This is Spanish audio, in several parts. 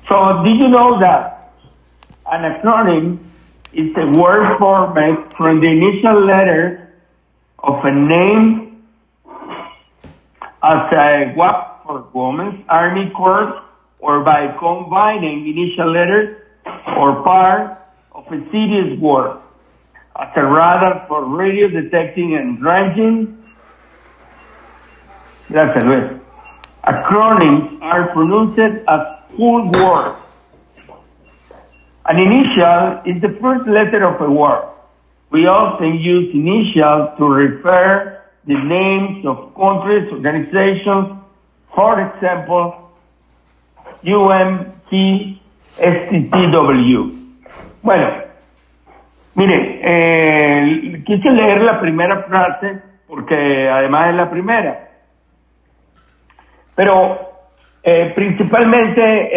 So did you know that an acronym is a word formed from the initial letters of a name as a WAP for Women's Army Corps, or by combining initial letters or part of a serious word, as a radar for radio detecting and ranging. Gracias, Luis. Acronyms are pronounced as full words. An initial is the first letter of a word. We often use initials to refer the names of countries, organizations, for example, UMTSTW. Bueno, miren, quise leer la primera frase porque además es la primera. Pero principalmente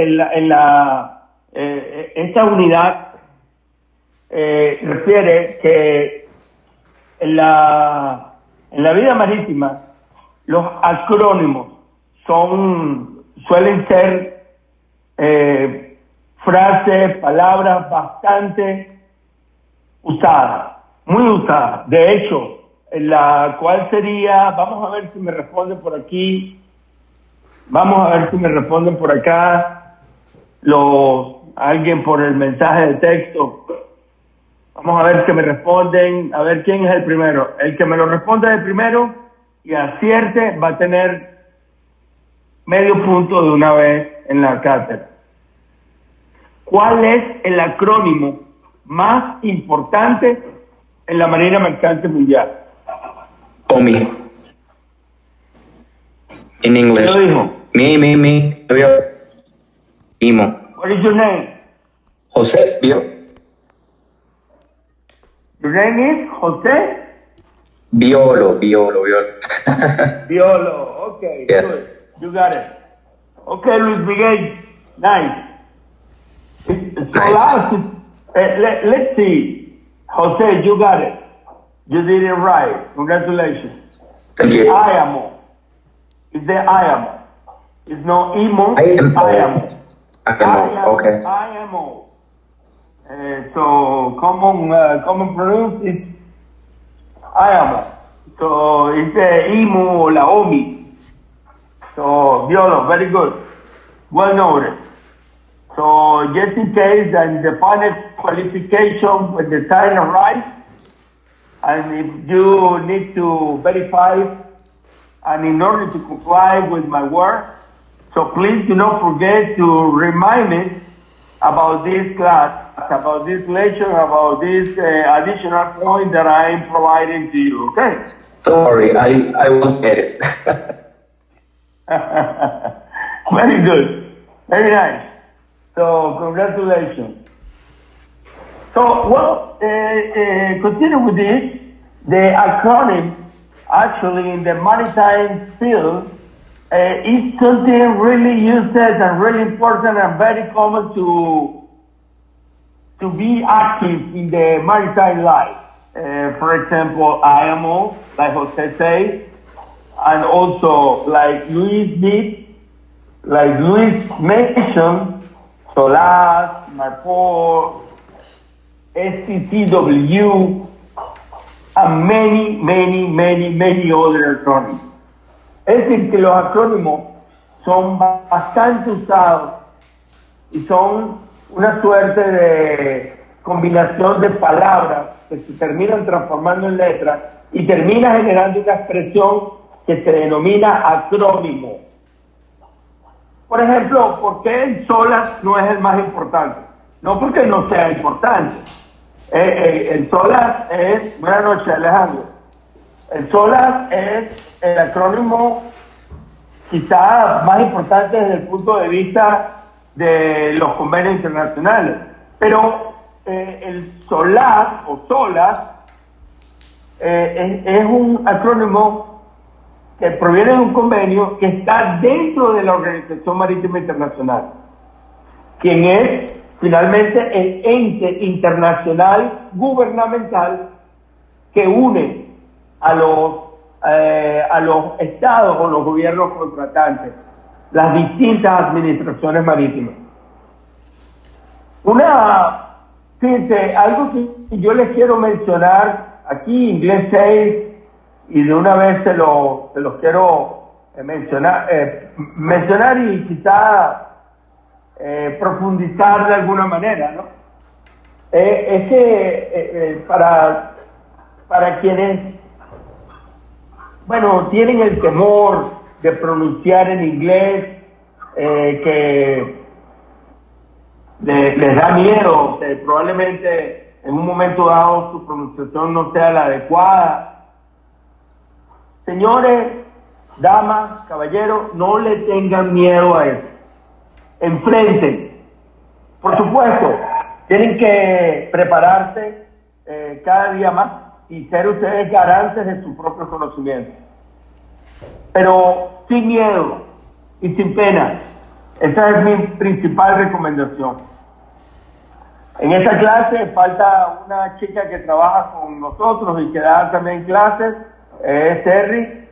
esta unidad refiere que en la vida marítima los acrónimos suelen ser frases, palabras bastante usadas, muy usadas. De hecho, la cual sería, vamos a ver si me responden por aquí, vamos a ver si me responden por acá, alguien por el mensaje de texto. Vamos a ver que me responden, a ver quién es el primero. El que me lo responda de primero y acierte va a tener medio punto de una vez en la cátedra. ¿Cuál es el acrónimo más importante en la Marina Mercante Mundial? OMI. In English. ¿Qué lo dijo? Me. IMO. What is your name? José, ¿vio? Your name is José? Violo. Violo, okay. Yes. Good. You got it. Okay, Luis Miguel, nice. So Nice. let's see. Jose, you got it. You did it right. Congratulations. Thank you. IAMO. It's the IAMO. It's no IMO, it's IAMO. Okay. IMO. So common pronounce is IMO. So it's the IMO or la OMI. So Violo, very good. Well noted. So just in case that the final qualification when the time arrives, and if you need to verify, and in order to comply with my work, so please do not forget to remind me about this class, about this lecture, about this additional point that I am providing to you, okay? Don't worry, I will get it. Very good. Very nice. So congratulations. So, continue with this. The acronym, actually, in the maritime field, is something really used and really important and very common to be active in the maritime life. For example, IMO, like Jose said, and also like Luis did, like Luis mentioned, SOLAS, MARPOL, STCW, and many other acronyms. Es decir, que los acrónimos son bastante usados y son una suerte de combinación de palabras que se terminan transformando en letras y termina generando una expresión que se denomina acrónimo. Por ejemplo, ¿por qué el SOLAS no es el más importante? No porque no sea importante. El SOLAS es... Buenas noches, Alejandro. El SOLAS es el acrónimo quizá más importante desde el punto de vista de los convenios internacionales. Pero el SOLAS o SOLAS es un acrónimo que proviene de un convenio que está dentro de la Organización Marítima Internacional, quien es finalmente el ente internacional gubernamental que une a los estados o los gobiernos contratantes, las distintas administraciones marítimas. Fíjense, algo que yo les quiero mencionar aquí, Inglés 6, y de una vez se los quiero mencionar y quizá profundizar de alguna manera, ¿no? Es que para quienes, bueno, tienen el temor de pronunciar en inglés, que les da miedo, que probablemente en un momento dado su pronunciación no sea la adecuada. Señores, damas, caballeros, no le tengan miedo a eso. Enfrenten. Por supuesto, tienen que prepararse cada día más y ser ustedes garantes de su propio conocimiento. Pero sin miedo y sin pena. Esa es mi principal recomendación. En esta clase falta una chica que trabaja con nosotros y que da también clases, es Terry.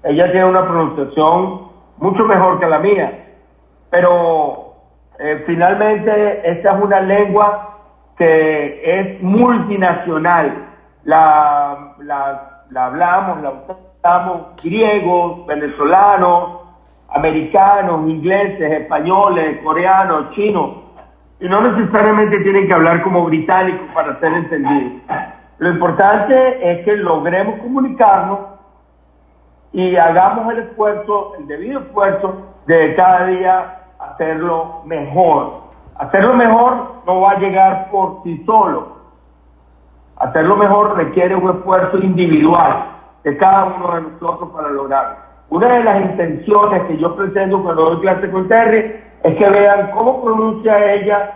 Ella tiene una pronunciación mucho mejor que la mía, pero finalmente esta es una lengua que es multinacional. La hablamos, la usamos griegos, venezolanos, americanos, ingleses, españoles, coreanos, chinos, y no necesariamente tienen que hablar como británicos para ser entendidos. Lo importante es que logremos comunicarnos y hagamos el esfuerzo, el debido esfuerzo de cada día hacerlo mejor. Hacerlo mejor no va a llegar por sí solo. Hacerlo mejor requiere un esfuerzo individual de cada uno de nosotros para lograrlo. Una de las intenciones que yo pretendo cuando doy clase con Terry es que vean cómo pronuncia ella,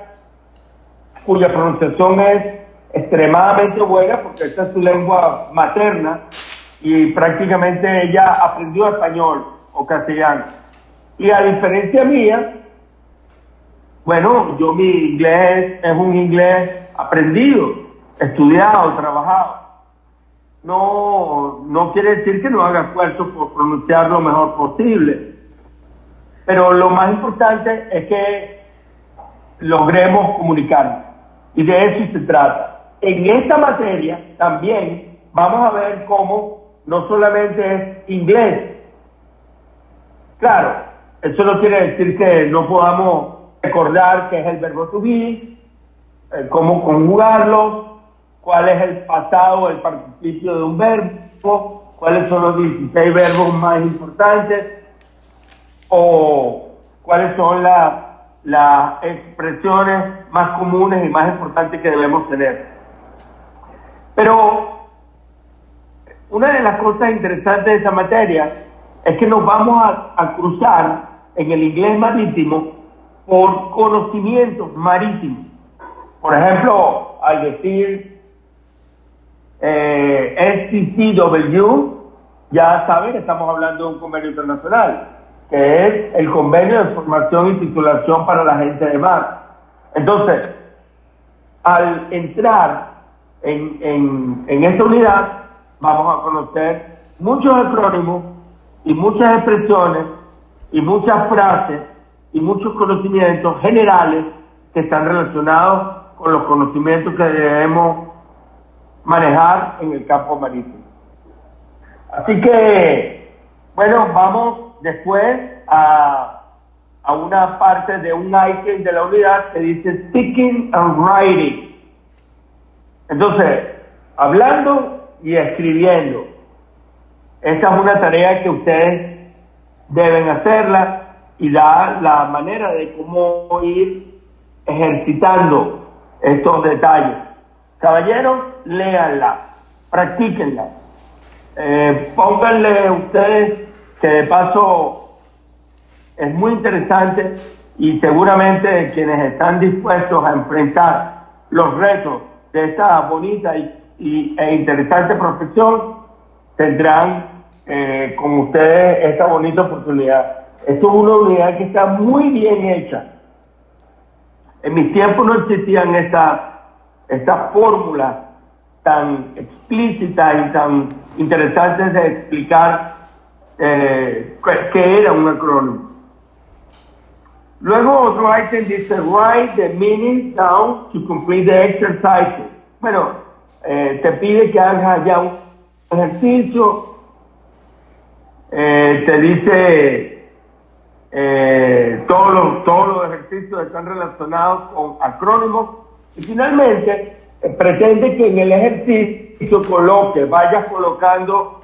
cuya pronunciación es extremadamente buena, porque esta es su lengua materna, y prácticamente ella aprendió español o castellano. Y a diferencia mía, bueno, mi inglés es un inglés aprendido, estudiado, trabajado. No quiere decir que no haga esfuerzo por pronunciar lo mejor posible. Pero lo más importante es que logremos comunicarnos. Y de eso se trata. En esta materia también vamos a ver cómo no solamente es inglés. Claro, eso no quiere decir que no podamos recordar qué es el verbo to be, cómo conjugarlo, cuál es el pasado, el participio de un verbo, cuáles son los 16 verbos más importantes, o cuáles son las expresiones más comunes y más importantes que debemos tener. Pero una de las cosas interesantes de esta materia es que nos vamos a cruzar en el inglés marítimo por conocimientos marítimos. Por ejemplo, al decir STCW, ya saben que estamos hablando de un convenio internacional, que es el Convenio de Formación y Titulación para la Gente de Mar. Entonces, al entrar en esta unidad, vamos a conocer muchos acrónimos y muchas expresiones y muchas frases y muchos conocimientos generales que están relacionados con los conocimientos que debemos manejar en el campo marítimo. Así que, bueno, vamos después a una parte de un ítem de la unidad que dice Speaking and Writing. Entonces, hablando y escribiendo. Esta es una tarea que ustedes deben hacerla y da la manera de cómo ir ejercitando estos detalles. Caballeros, léanla, practíquenla. Pónganle ustedes, que de paso es muy interesante, y seguramente quienes están dispuestos a enfrentar los retos de esta bonita e interesante profesión tendrán con ustedes esta bonita oportunidad. Esto es una unidad que está muy bien hecha. En mis tiempos no existían estas fórmulas tan explícitas y tan interesantes de explicar qué era un acrónimo. Luego otro item dice, write the meaning down to complete the exercise. Bueno, te pide que hagas ya un ejercicio, te dice todos los ejercicios están relacionados con acrónimos y finalmente pretende que en el ejercicio vayas colocando,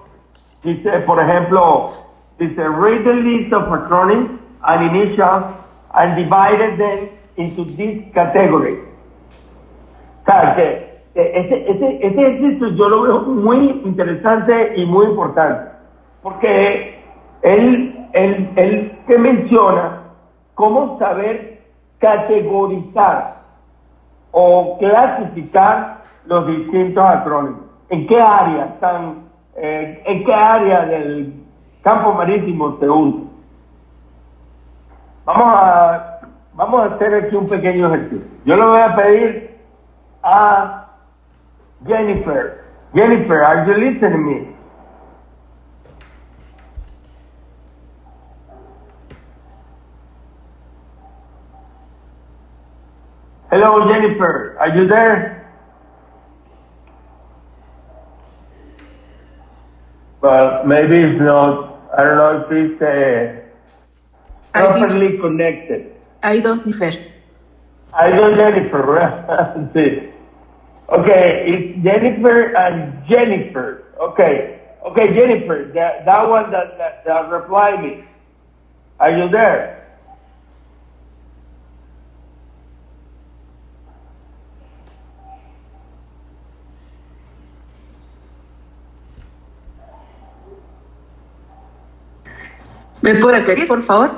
dice, por ejemplo, dice, read the list of acronyms and initials and divided them into this category. O sea, que ese ejercicio yo lo veo muy interesante y muy importante, porque él te menciona cómo saber categorizar o clasificar los distintos acrónimos. ¿En qué área están? ¿En qué área del campo marítimo se usa? Vamos a hacer aquí un pequeño ejercicio. Yo le voy a pedir a Jennifer. Jennifer, are you listening to me? Hello, Jennifer. Are you there? Well, maybe it's not. I don't know if it's properly connected. I don't differ. I don't Jennifer, right? Sí. Okay, it's Jennifer and Jennifer. Okay, Jennifer, that one that replied me. Are you there? ¿Me puede repetir, por favor?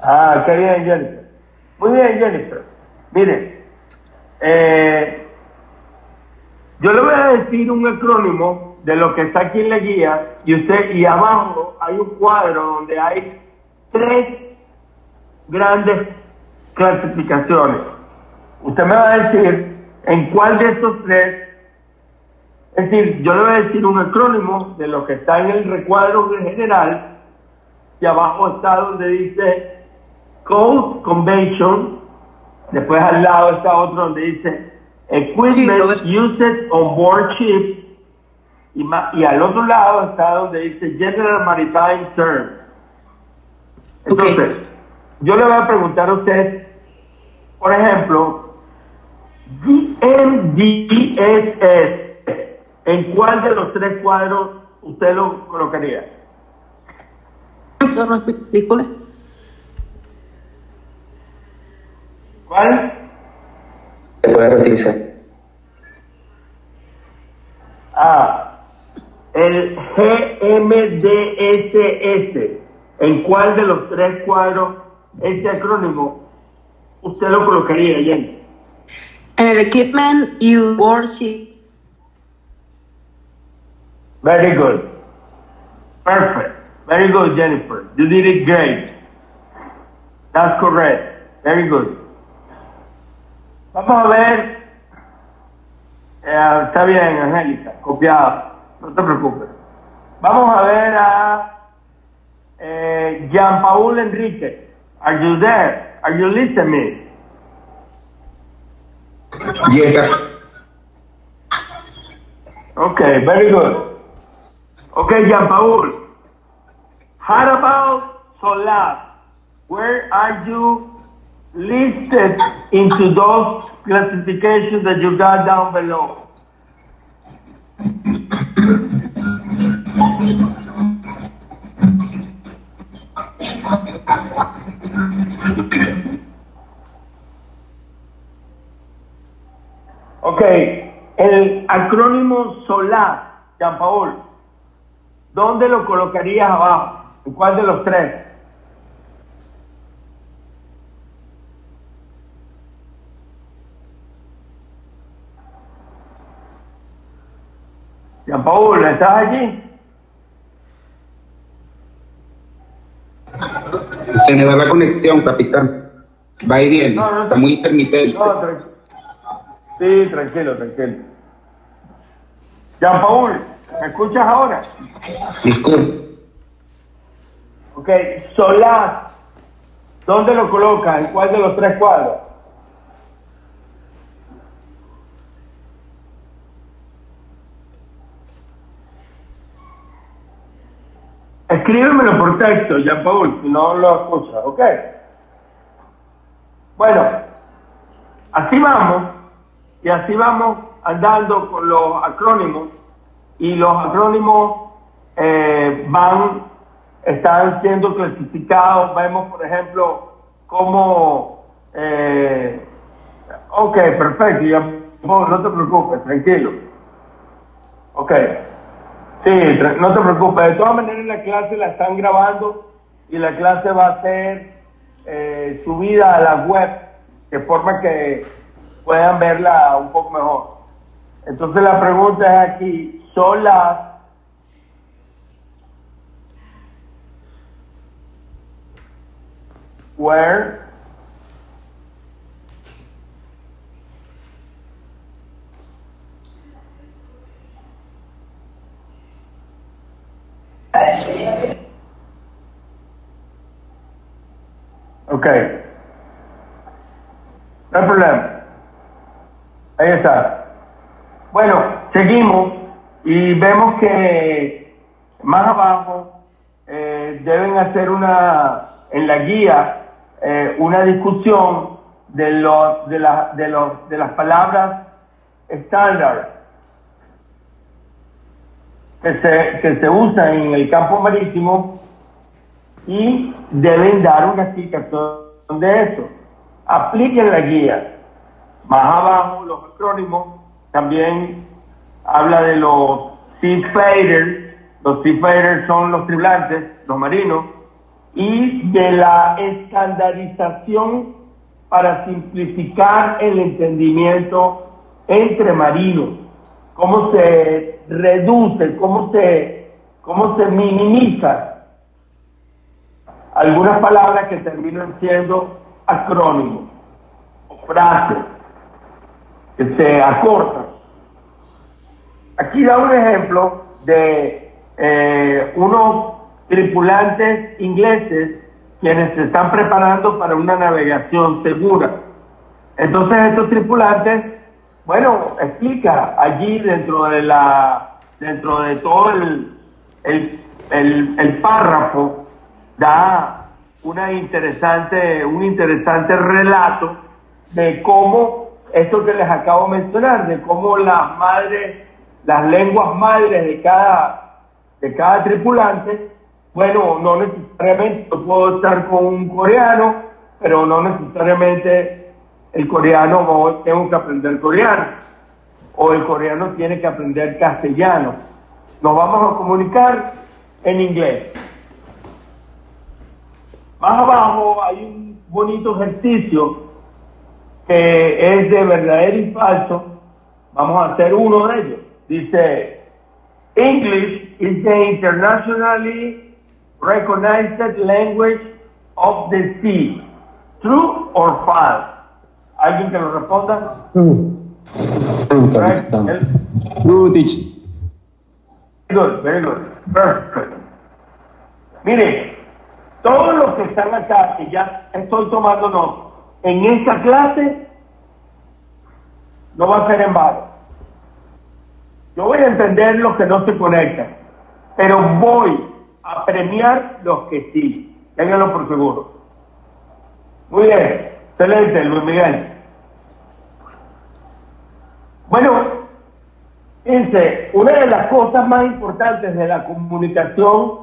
Ah, qué bien, Jennifer. Muy bien, Jennifer. Mire, yo le voy a decir un acrónimo de lo que está aquí en la guía y abajo hay un cuadro donde hay 3 grandes clasificaciones. Usted me va a decir en cuál de estos 3, es decir, yo le voy a decir un acrónimo de lo que está en el recuadro general y abajo está donde dice Code Convention, después al lado está otro donde dice Equipment Used on Board Ship y al otro lado está donde dice General Maritime Term. Entonces, yo le voy a preguntar a usted, por ejemplo, GMDSS, ¿en cuál de los 3 cuadros usted lo colocaría? ¿Cuál? ¿Se puede repetirse? El GMDSS. ¿En cuál de los 3 cuadros este acrónimo usted lo colocaría, Jenny? En el Equipment You Worship. Very good. Perfect. Very good, Jennifer. You did it great. That's correct. Very good. Vamos a ver. Está bien, Angélica. Copiado. No te preocupes. Vamos a ver a Jean Paul Enrique. Are you there? Are you listening? Yes, sir. Okay, very good. Okay, Jean Paul. How about Solar? Where are you listed into those classifications that you got down below? Okay, el acrónimo SOLAR, Jean Paul, ¿dónde lo colocarías abajo? ¿En cuál de los 3? Jean Paul, ¿estás allí? Se me va la conexión, capitán. Va y viene. No, está muy intermitente. No, sí, tranquilo. Jean Paul, ¿me escuchas ahora? Disculpe. Ok, SOLAR. ¿Dónde lo colocas? ¿En cuál de los tres cuadros? Escríbemelo por texto, Jean-Paul, si no lo escuchas, ¿ok? Bueno, así vamos, y así vamos andando con los acrónimos, y los acrónimos están siendo clasificados. Vemos, por ejemplo, cómo, ok, perfecto, no te preocupes, tranquilo. Ok, sí, no te preocupes. De todas maneras, la clase la están grabando y la clase va a ser subida a la web, de forma que puedan verla un poco mejor. Entonces la pregunta es aquí, ¿son las where ok, no hay problema, ahí está. Bueno, seguimos y vemos que más abajo deben hacer en la guía una discusión de las palabras estándar que se usan en el campo marítimo, y deben dar una explicación de eso. Apliquen la guía. Más abajo, los acrónimos, también habla de los seafarers. Los seafarers son los tripulantes, los marinos, y de la estandarización para simplificar el entendimiento entre marinos. Cómo se reduce, cómo se minimiza algunas palabras que terminan siendo acrónimos o frases que se acortan. Aquí da un ejemplo de unos tripulantes ingleses quienes se están preparando para una navegación segura. Entonces estos tripulantes, bueno, explica allí dentro de todo el párrafo, da un interesante relato de cómo esto que les acabo de mencionar, de cómo las lenguas madres de cada tripulante, bueno, no necesariamente yo puedo estar con un coreano, pero no necesariamente el coreano tengo que aprender coreano, o el coreano tiene que aprender castellano. Nos vamos a comunicar en inglés. Más abajo hay un bonito ejercicio que es de verdadero y falso. Vamos a hacer uno de ellos. Dice, English is the internationally recognized language of the sea. True or false? ¿Alguien que lo responda? True, teacher. Very good. Perfect. Mire, todos los que están acá, que ya estoy tomando nota, en esta clase no va a ser en vano. Yo voy a entender los que no se conectan, pero voy a premiar los que sí. Ténganlo por seguro. Muy bien, excelente, Luis Miguel. Bueno, fíjense, una de las cosas más importantes de la comunicación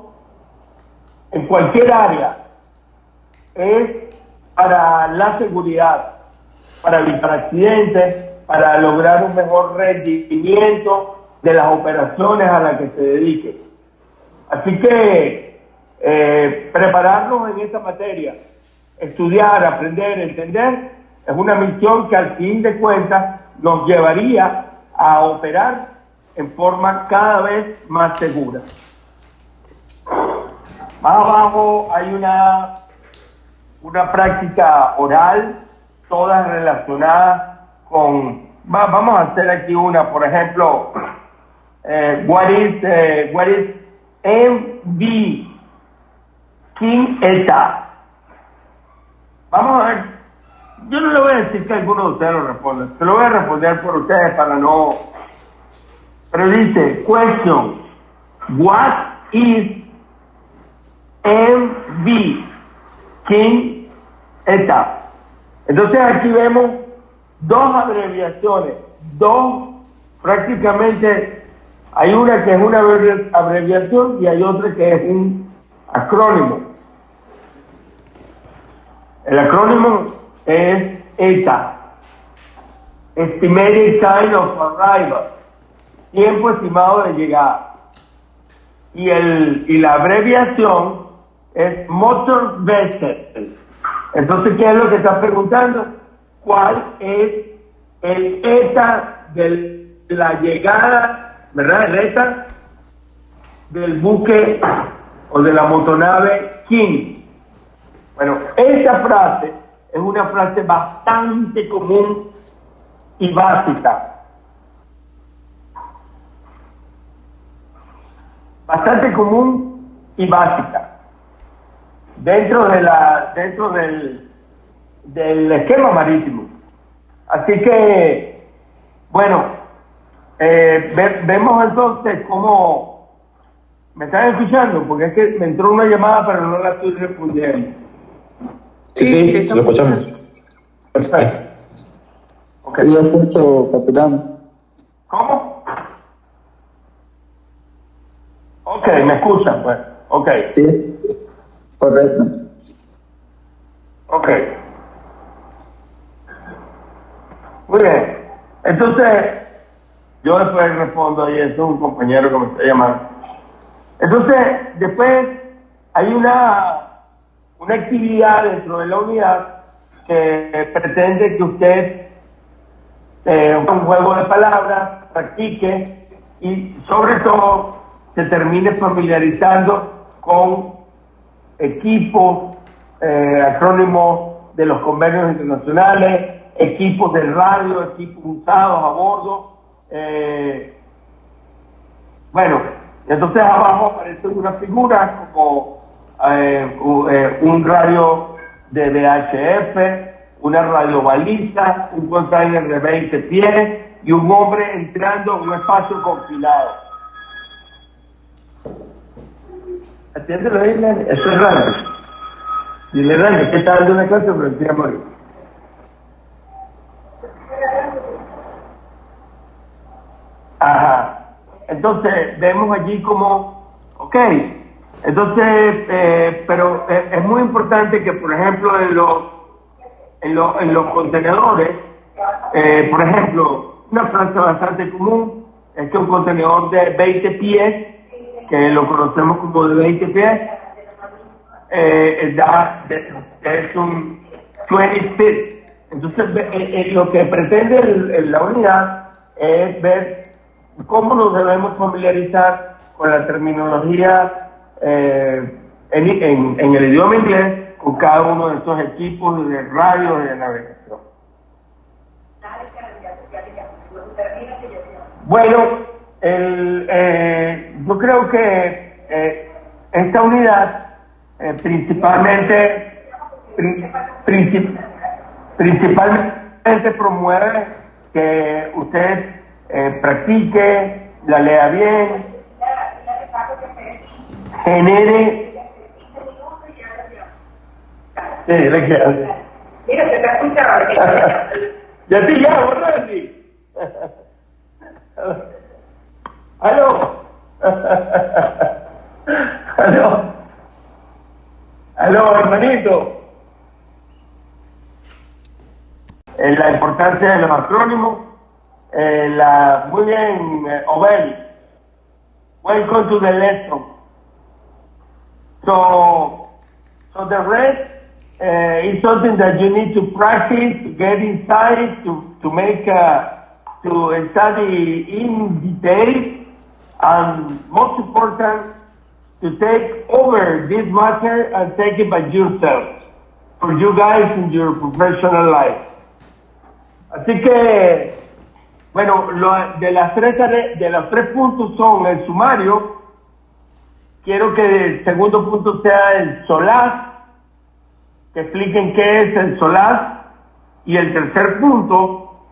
en cualquier área es para la seguridad, para evitar accidentes, para lograr un mejor rendimiento de las operaciones a las que se dedique. Así que prepararnos en esta materia, estudiar, aprender, entender, es una misión que al fin de cuentas nos llevaría a operar en forma cada vez más segura. Más abajo hay una práctica oral, todas relacionadas con, vamos a hacer aquí una, por ejemplo, what is MV King ETA? Vamos a ver. Yo no le voy a decir que alguno de ustedes lo responda. Se lo voy a responder por ustedes para no... Pero dice, question. What is MV? King ETA. Entonces aquí vemos dos abreviaciones. Prácticamente, hay una que es una abreviación y hay otra que es un acrónimo. El acrónimo es ETA, Estimated Time of Arrival, tiempo estimado de llegada. Y la abreviación es Motor Vessel. Entonces, ¿qué es lo que está preguntando? ¿Cuál es el ETA de la llegada, verdad? El ETA del buque o de la motonave King. Bueno, esta frase es una frase bastante común y básica. Bastante común y básica. Dentro del esquema marítimo. Así que, bueno, vemos entonces cómo... ¿Me están escuchando? Porque es que me entró una llamada pero no la estoy respondiendo. Sí, lo escuchamos. Perfecto. Ok. Sí, escucho, capitán. ¿Cómo? Ok, me escuchan, pues. Ok. Sí, correcto. Ok. Muy bien. Entonces, yo después respondo ahí, es un compañero que me está llamando. Entonces, después hay una actividad dentro de la unidad que pretende que usted un juego de palabras, practique y sobre todo se termine familiarizando con equipos, acrónimos de los convenios internacionales, equipos de radio, equipos usados a bordo. Bueno, entonces abajo aparecen unas figuras como un radio de VHF, una radio baliza, un container de 20 pies y un hombre entrando en un espacio confinado. Atiéndelo ahí, Lenny. Eso es raro. Dile, Lenny, que está dando una clase, pero estoy a morir. Ajá. Entonces, vemos allí como, ok. Entonces, pero es muy importante que, por ejemplo, en los contenedores, por ejemplo, una frase bastante común es que un contenedor de 20 pies, que lo conocemos como de 20 pies, es un 20 feet. Entonces, lo que pretende la unidad es ver cómo nos debemos familiarizar con la terminología en el idioma inglés con cada uno de estos equipos de radio y de navegación. Bueno, yo creo que esta unidad principalmente promueve que usted practique, la lea bien, genere... Sí, le queda. Mira, se está escuchando. Ya te llamo, Randy. ¿Aló? ¿Aló? ¿Aló, hermanito? La importancia de los acrónimos. Muy bien, Obel. Welcome to the lesson. So the rest is something that you need to practice, to get inside, to make, to study in detail, and most important, to take over this matter and take it by yourself, for you guys in your professional life. Así que, bueno, de los tres puntos son el sumario. Quiero que el segundo punto sea el solaz, que expliquen qué es el SOLAS. Y el tercer punto,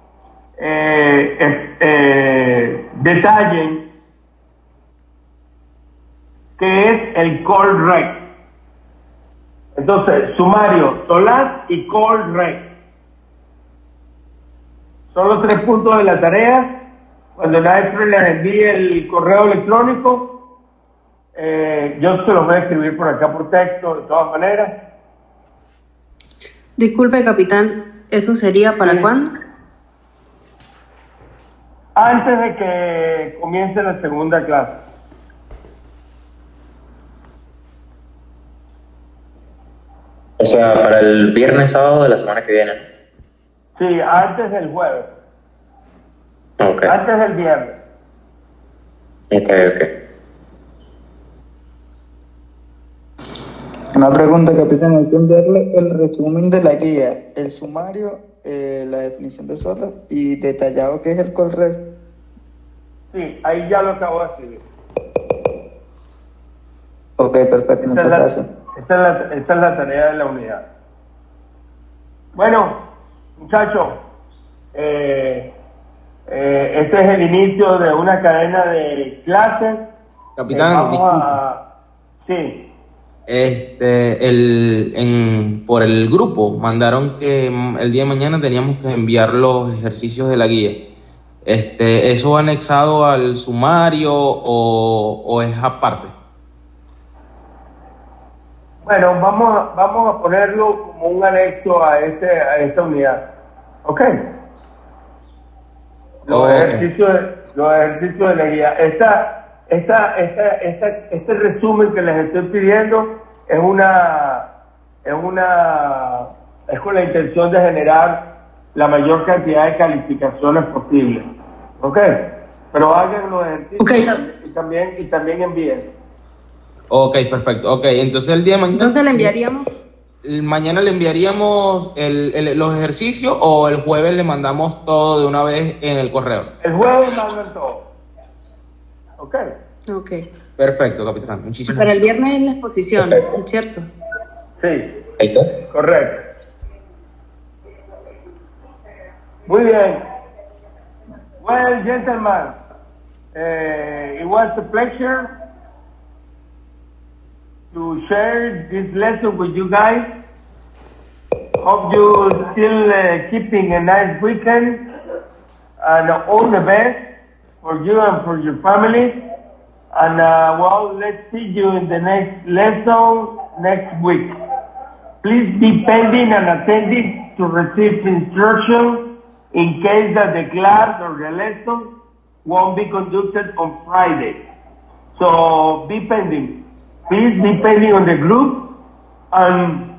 detallen qué es el call rec. Entonces, sumario, SOLAS y call rec. Son los 3 puntos de la tarea. Cuando la maestra les envíe el correo electrónico, yo se los voy a escribir por acá por texto, de todas maneras. Disculpe, capitán, ¿eso sería para cuándo? Antes de que comience la segunda clase. O sea, para el viernes, sábado de la semana que viene. Sí, antes del jueves. Ok. Antes del viernes. Ok. Una pregunta, capitán. Hay que enviarle el resumen de la guía, el sumario, la definición de sola y detallado qué es el call rec. Sí, ahí ya lo acabo de escribir. Ok, perfecto. Muchas gracias. Esta es la tarea de la unidad. Bueno, muchachos, este es el inicio de una cadena de clases. Capitán, Sí. Por el grupo mandaron que el día de mañana teníamos que enviar los ejercicios de la guía. ¿Eso va anexado al sumario o es aparte? Bueno, vamos a ponerlo como un anexo a esta unidad. ¿Ok? Los ejercicios de la guía. Este resumen que les estoy pidiendo es con la intención de generar la mayor cantidad de calificaciones posible. ¿Ok? Pero hagan los ejercicios y también envíen. Ok, perfecto. Ok, entonces el día de mañana... Entonces le enviaríamos... ¿Mañana le enviaríamos los ejercicios o el jueves le mandamos todo de una vez en el correo? El jueves mandan todo. ¿Ok? Ok. Perfecto, capitán. Muchísimas Para el gracias. viernes es la exposición, Perfecto. ¿cierto? Sí. Ahí está. Correcto. Muy bien. Well, gentlemen, it was a pleasure to share this lesson with you guys. Hope you still keeping a nice weekend and all the best for you and for your family. And well, let's see you in the next lesson next week. Please be pending and attending to receive instructions in case that the class or the lesson won't be conducted on Friday. So be pending. Please be pending on the group and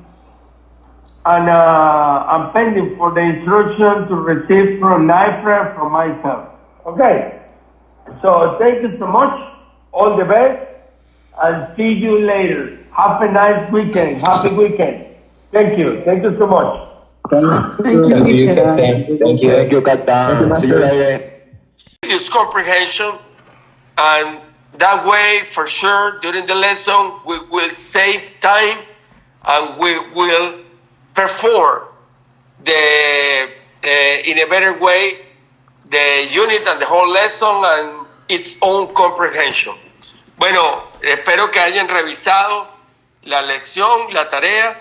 pending for the instruction to receive from NIFRA and from myself. Okay. So thank you so much. All the best and see you later. Have a nice weekend. Happy weekend. Thank you. Thank you so much. Thank you, Thank you, teacher. Captain. Thank you. Thank you, capitán. See you later. Use comprehension, and that way, for sure, during the lesson, we will save time and we will perform in a better way the unit and the whole lesson and its own comprehension. Bueno, espero que hayan revisado la lección, la tarea.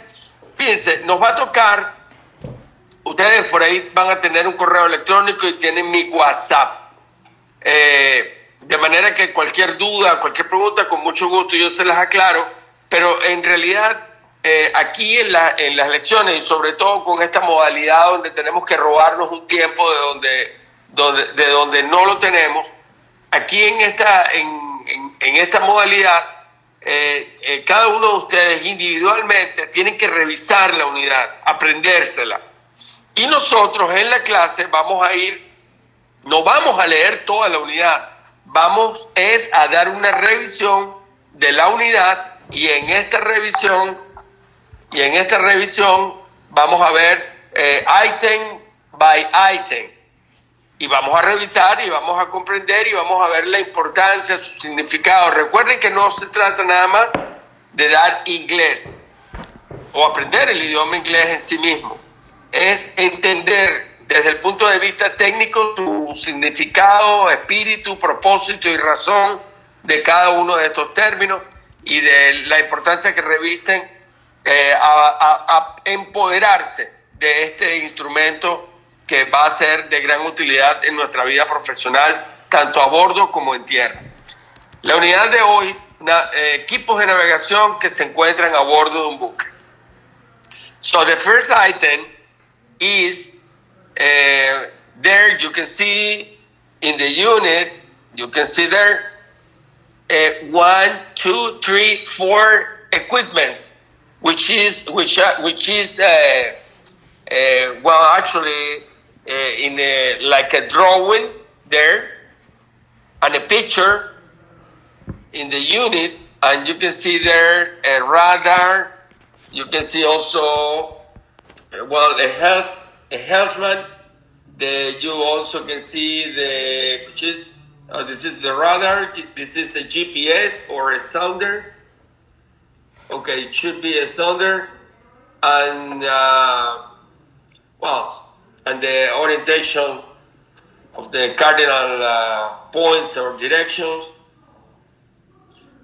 Fíjense, nos va a tocar, ustedes por ahí van a tener un correo electrónico y tienen mi WhatsApp. De manera que cualquier duda, cualquier pregunta, con mucho gusto yo se las aclaro, pero en realidad aquí en las lecciones y sobre todo con esta modalidad donde tenemos que robarnos un tiempo de donde no lo tenemos, aquí en esta modalidad cada uno de ustedes individualmente tienen que revisar la unidad, aprendérsela, y nosotros en la clase no vamos a leer toda la unidad, vamos a dar una revisión de la unidad y en esta revisión vamos a ver item by item y vamos a revisar y vamos a comprender y vamos a ver la importancia, su significado. Recuerden que no se trata nada más de dar inglés. o aprender el idioma inglés en sí mismo, es entender desde el punto de vista técnico su significado, espíritu, propósito y razón de cada uno de estos términos y de la importancia que revisten a empoderarse de este instrumento que va a ser de gran utilidad en nuestra vida profesional, tanto a bordo como en tierra. La unidad de hoy, equipos de navegación que se encuentran a bordo de un buque. So the first item is there you can see in the unit, you can see there 1, 2, 3, 4 equipments, which is well, actually in like a drawing there and a picture in the unit, and you can see there a radar. You can see also well a helmet. You also can see which is this is the radar. This is a GPS or a sounder. Okay, it should be a sounder, and and the orientation of the cardinal points or directions.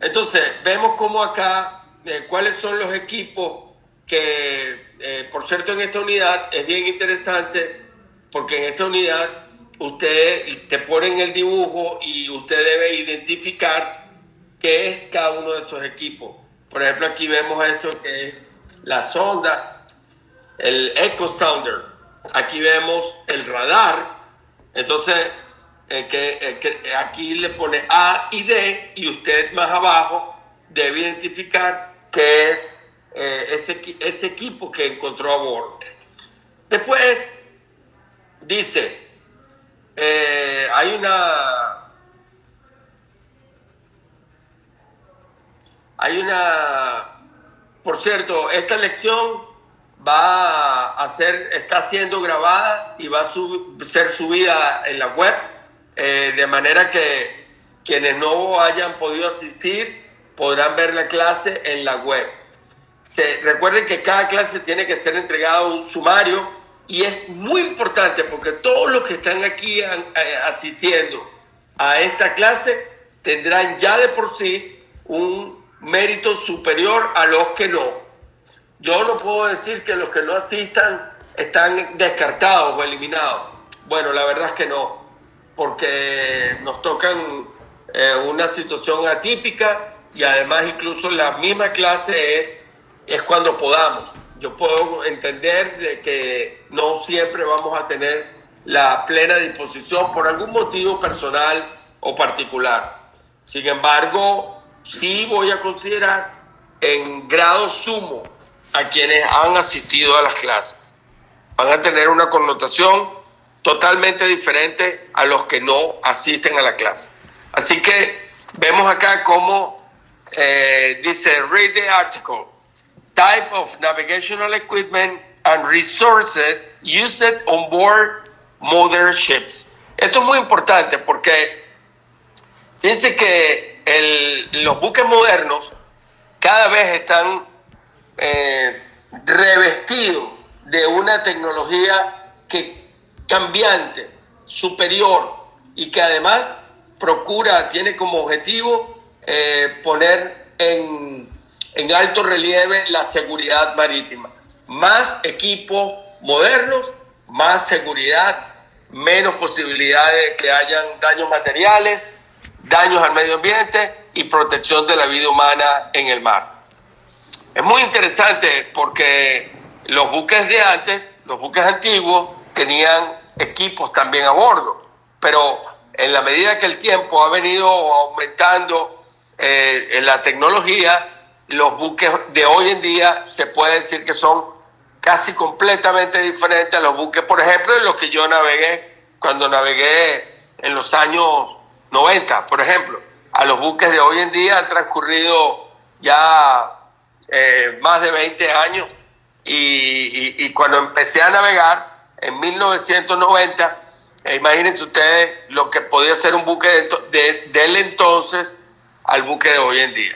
Entonces, vemos cómo acá, cuáles son los equipos que, por cierto, en esta unidad es bien interesante, porque en esta unidad usted te ponen el dibujo y usted debe identificar qué es cada uno de esos equipos. Por ejemplo, aquí vemos esto que es la sonda, el echo sounder. Aquí vemos el radar. Entonces, aquí le pone A y D, y usted más abajo debe identificar qué es ese equipo que encontró a bordo. Después dice, hay una, por cierto, esta lección está siendo grabada y va a ser subida en la web, de manera que quienes no hayan podido asistir podrán ver la clase en la web. Recuerden que cada clase tiene que ser entregado un sumario, y es muy importante porque todos los que están aquí asistiendo a esta clase tendrán ya de por sí un mérito superior a los que no. Yo no puedo decir que los que no asistan están descartados o eliminados. Bueno, la verdad es que no, porque nos tocan una situación atípica, y además incluso la misma clase es cuando podamos. Yo puedo entender de que no siempre vamos a tener la plena disposición por algún motivo personal o particular. Sin embargo, sí voy a considerar en grado sumo a quienes han asistido a las clases. Van a tener una connotación totalmente diferente a los que no asisten a la clase. Así que vemos acá cómo dice, read the article, type of navigational equipment and resources used on board modern ships. Esto es muy importante porque fíjense que los buques modernos cada vez están revestidos de una tecnología cambiante, superior, y que además tiene como objetivo poner en alto relieve la seguridad marítima. Más equipos modernos, más seguridad, menos posibilidades de que hayan daños materiales, daños al medio ambiente y protección de la vida humana en el mar. Es muy interesante porque los buques de antes, los buques antiguos, tenían equipos también a bordo, pero en la medida que el tiempo ha venido aumentando en la tecnología, los buques de hoy en día se puede decir que son casi completamente diferentes a los buques, por ejemplo, en los que yo navegué cuando navegué en los años 90, por ejemplo. A los buques de hoy en día han transcurrido ya más de 20 años, y cuando empecé a navegar en 1990, imagínense ustedes lo que podía ser un buque del entonces al buque de hoy en día.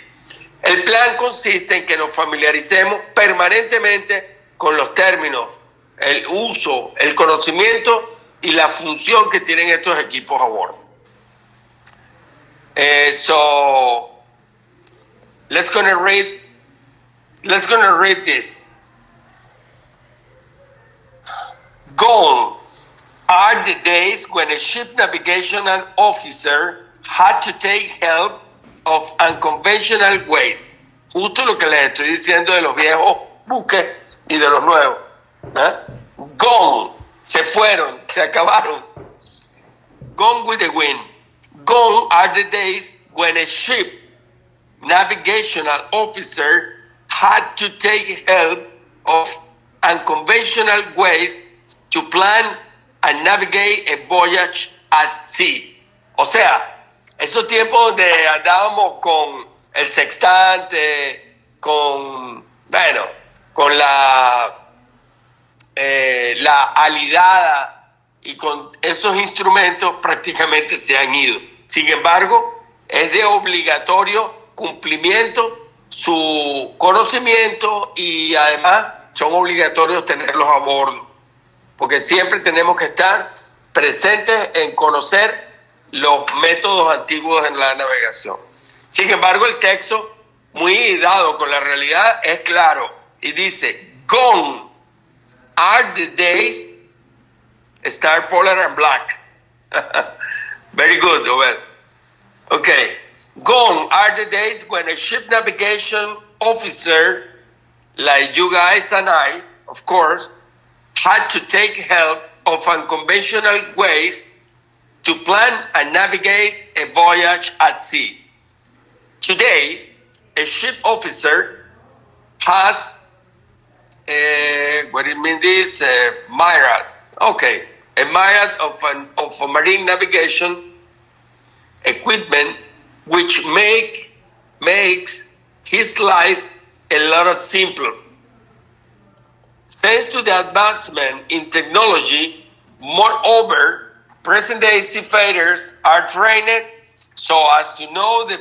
El plan consiste en que nos familiaricemos permanentemente con los términos, el uso, el conocimiento y la función que tienen estos equipos a bordo. So let's gonna read this. Gone are the days when a ship navigational officer had to take help of unconventional ways. Justo lo que les estoy diciendo de los viejos buques y de los nuevos. Gone, se fueron, se acabaron. Gone with the wind. Gone are the days when a ship navigational officer had to take help of unconventional ways to plan and navigate a voyage at sea. O sea, esos tiempos donde andábamos con el sextante, con la alidada y con esos instrumentos prácticamente se han ido. Sin embargo, es de obligatorio cumplimiento su conocimiento y además son obligatorios tenerlos a bordo, porque siempre tenemos que estar presentes en conocer los métodos antiguos en la navegación. Sin embargo, el texto, muy dado con la realidad, es claro y dice: Gone are the days, Star Polar and Black. Very good, Robert. Okay. Gone are the days when a ship navigation officer, like you guys and I, of course, had to take help of unconventional ways to plan and navigate a voyage at sea. Today, a ship officer has, what it means is myriad. Okay, a myriad of a marine navigation equipment, which makes his life a lot simpler. Thanks to the advancement in technology, moreover, present-day seafarers are trained so as to know the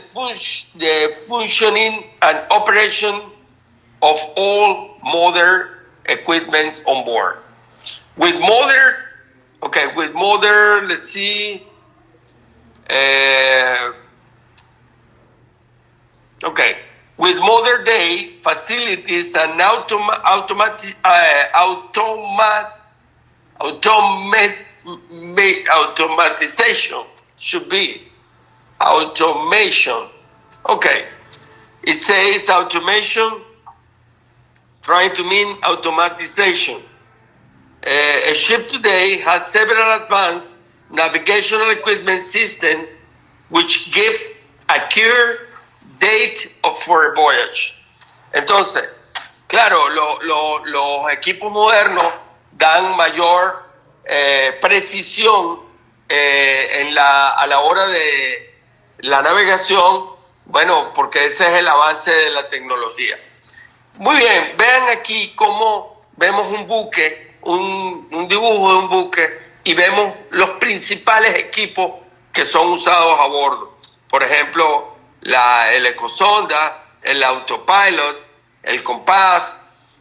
functioning and operation of all modern equipment on board. With modern, let's see. With modern day facilities and automatization should be automation. Okay, it says automation, trying to mean automatization. A ship today has several advanced navigational equipment systems which give accurate date for a voyage. Entonces, claro, los equipos modernos dan mayor precisión a la hora de la navegación, bueno, porque ese es el avance de la tecnología. Muy bien, vean aquí cómo vemos un buque, un dibujo de un buque, y vemos los principales equipos que son usados a bordo. Por ejemplo, el ecosonda, el autopilot, el compás,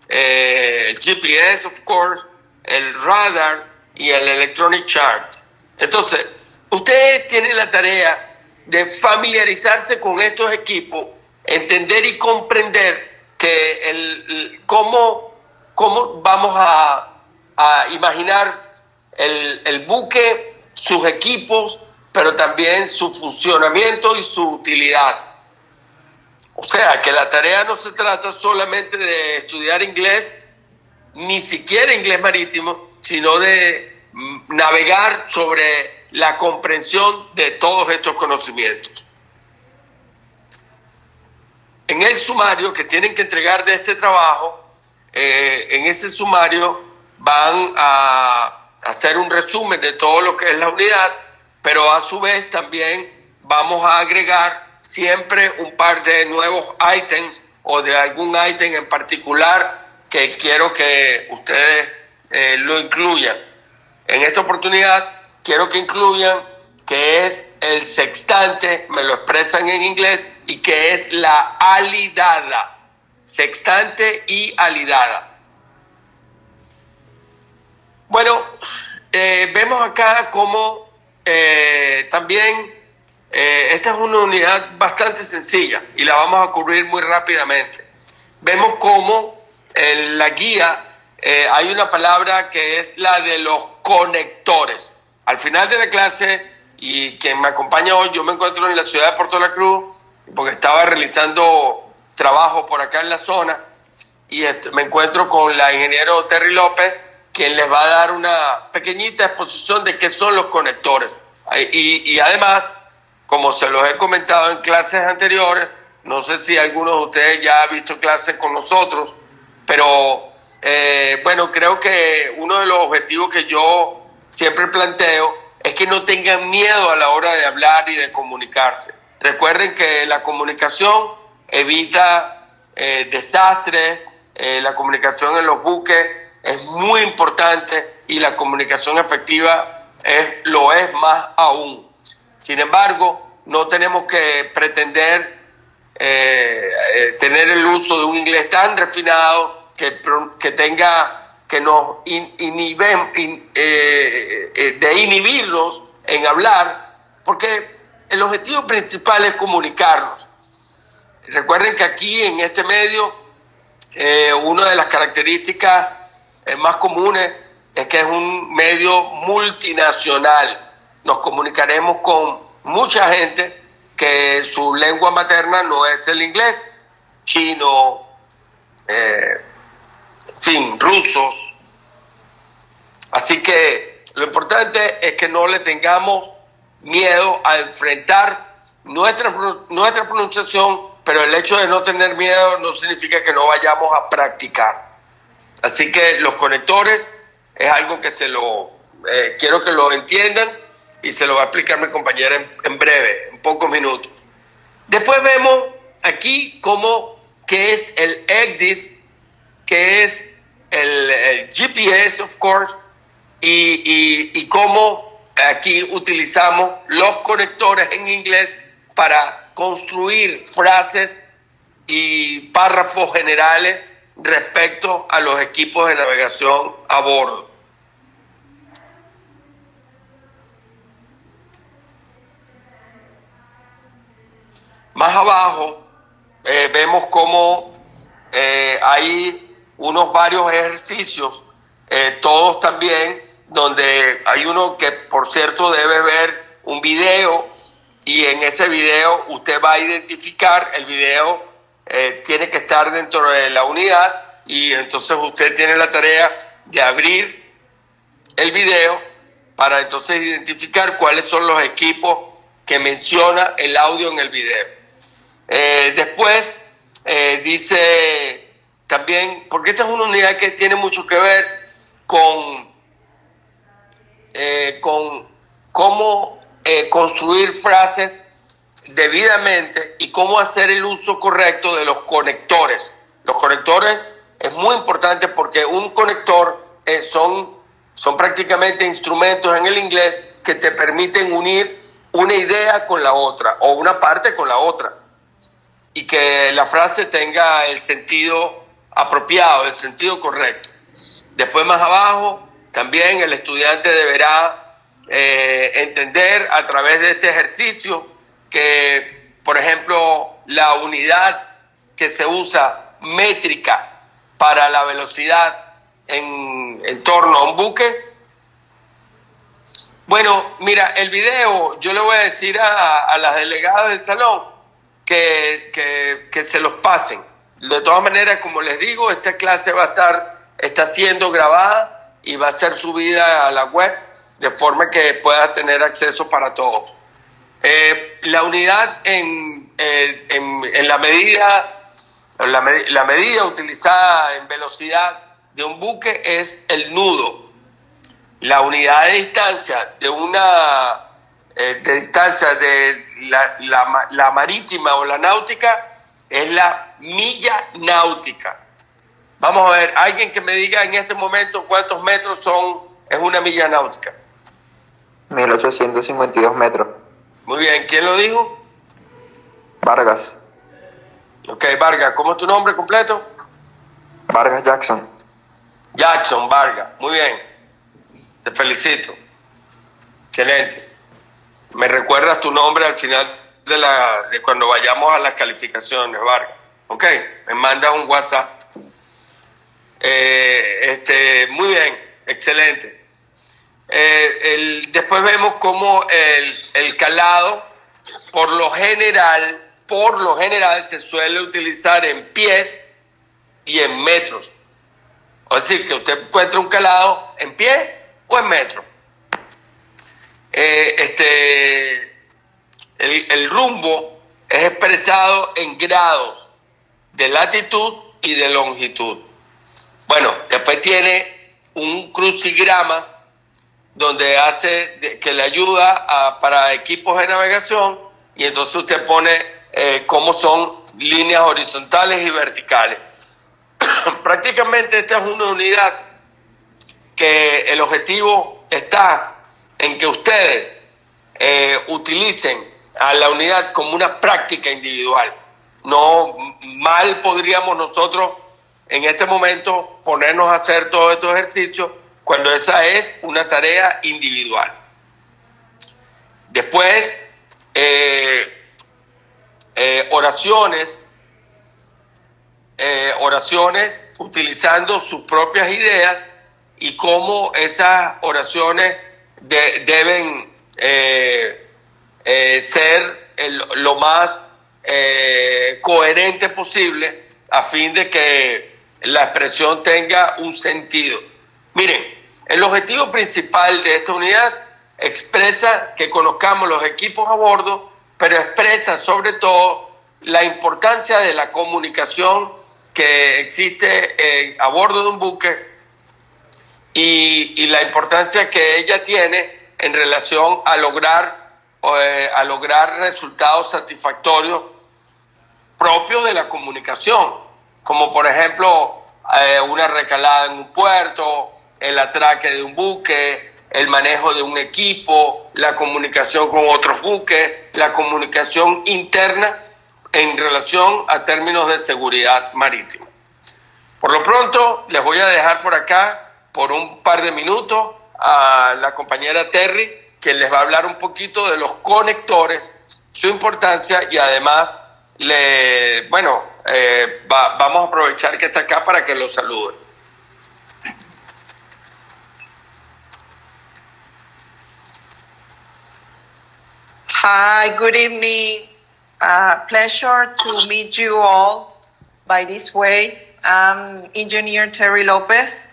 el GPS, of course, el radar y el electronic chart. Entonces, ustedes tienen la tarea de familiarizarse con estos equipos, entender y comprender que cómo vamos a imaginar el buque, sus equipos, pero también su funcionamiento y su utilidad. O sea, que la tarea no se trata solamente de estudiar inglés, ni siquiera inglés marítimo, sino de navegar sobre la comprensión de todos estos conocimientos. En el sumario que tienen que entregar de este trabajo, en ese sumario van a hacer un resumen de todo lo que es la unidad, pero a su vez también vamos a agregar siempre un par de nuevos ítems o de algún ítem en particular que quiero que ustedes lo incluyan. En esta oportunidad quiero que incluyan que es el sextante, me lo expresan en inglés, y que es la alidada. Sextante y alidada. Bueno, vemos acá cómo también esta es una unidad bastante sencilla y la vamos a cubrir muy rápidamente. Vemos cómo en la guía hay una palabra que es la de los conectores. Al final de la clase, y quien me acompaña hoy, yo me encuentro en la ciudad de Puerto La Cruz, porque estaba realizando trabajo por acá en la zona, y me encuentro con la ingeniero Terry López, quien les va a dar una pequeñita exposición de qué son los conectores. Y además, como se los he comentado en clases anteriores, no sé si algunos de ustedes ya han visto clases con nosotros, pero bueno, creo que uno de los objetivos que yo siempre planteo es que no tengan miedo a la hora de hablar y de comunicarse. Recuerden que la comunicación evita desastres, la comunicación en los buques es muy importante y la comunicación efectiva lo es más aún. Sin embargo, no tenemos que pretender tener el uso de un inglés tan refinado que nos inhibirnos en hablar, porque el objetivo principal es comunicarnos. Recuerden que aquí en este medio una de las características más comunes es que es un medio multinacional. Nos comunicaremos con mucha gente que su lengua materna no es el inglés, chino, en fin, rusos. Así que lo importante es que no le tengamos miedo a enfrentar nuestra pronunciación, pero el hecho de no tener miedo no significa que no vayamos a practicar. Así que los conectores es algo que quiero que lo entiendan y se lo va a explicar mi compañera en breve, en pocos minutos. Después vemos aquí qué es el ECDIS, que es el GPS, of course, y cómo aquí utilizamos los conectores en inglés para construir frases y párrafos generales respecto a los equipos de navegación a bordo. Más abajo vemos cómo hay varios ejercicios, todos también, donde hay uno que, por cierto, debe ver un video, y en ese video usted va a identificar, el video tiene que estar dentro de la unidad, y entonces usted tiene la tarea de abrir el video para entonces identificar cuáles son los equipos que menciona el audio en el video. Después dice también, porque esta es una unidad que tiene mucho que ver con cómo construir frases debidamente y cómo hacer el uso correcto de los conectores. Los conectores es muy importante porque un conector son prácticamente instrumentos en el inglés que te permiten unir una idea con la otra o una parte con la otra, y que la frase tenga el sentido apropiado, el sentido correcto. Después, más abajo, también el estudiante deberá entender a través de este ejercicio que, por ejemplo, la unidad que se usa métrica para la velocidad en torno a un buque. Bueno, mira, el video, yo le voy a decir a las delegadas del salón que se los pasen. De todas maneras, como les digo, esta clase está siendo grabada y va a ser subida a la web de forma que pueda tener acceso para todos. La unidad en la medida utilizada en velocidad de un buque es el nudo. La unidad de distancia de la marítima o la náutica es la milla náutica. Vamos a ver, alguien que me diga en este momento cuántos metros es una milla náutica. 1852 metros. Muy bien, ¿quién lo dijo? Vargas. Ok, Vargas, ¿cómo es tu nombre completo? Vargas Jackson. Jackson Vargas, muy bien. Te felicito. Excelente. Me recuerdas tu nombre al final de cuando vayamos a las calificaciones, Vargas. Ok, me manda un WhatsApp. Muy bien, excelente. Después vemos cómo el calado, por lo general, se suele utilizar en pies y en metros. Es decir, que usted encuentra un calado en pie o en metro. El rumbo es expresado en grados de latitud y de longitud. Bueno, después tiene un crucigrama donde que le ayuda para equipos de navegación, y entonces usted pone cómo son líneas horizontales y verticales. Prácticamente esta es una unidad que el objetivo está en que ustedes utilicen a la unidad como una práctica individual. No mal podríamos nosotros en este momento ponernos a hacer todos estos ejercicios cuando esa es una tarea individual. Después, oraciones utilizando sus propias ideas y cómo esas oraciones deben ser lo más coherente posible a fin de que la expresión tenga un sentido. Miren, el objetivo principal de esta unidad expresa que conozcamos los equipos a bordo, pero expresa sobre todo la importancia de la comunicación que existe a bordo de un buque y la importancia que ella tiene en relación a lograr resultados satisfactorios propios de la comunicación, como por ejemplo una recalada en un puerto, el atraque de un buque, el manejo de un equipo, la comunicación con otros buques, la comunicación interna en relación a términos de seguridad marítima. Por lo pronto, les voy a dejar por acá, por un par de minutos, a la compañera Terry, que les va a hablar un poquito de los conectores, su importancia, y además, vamos a aprovechar que está acá para que los salude. Hi, good evening. Pleasure to meet you all by this way. I'm Engineer Terry Lopez.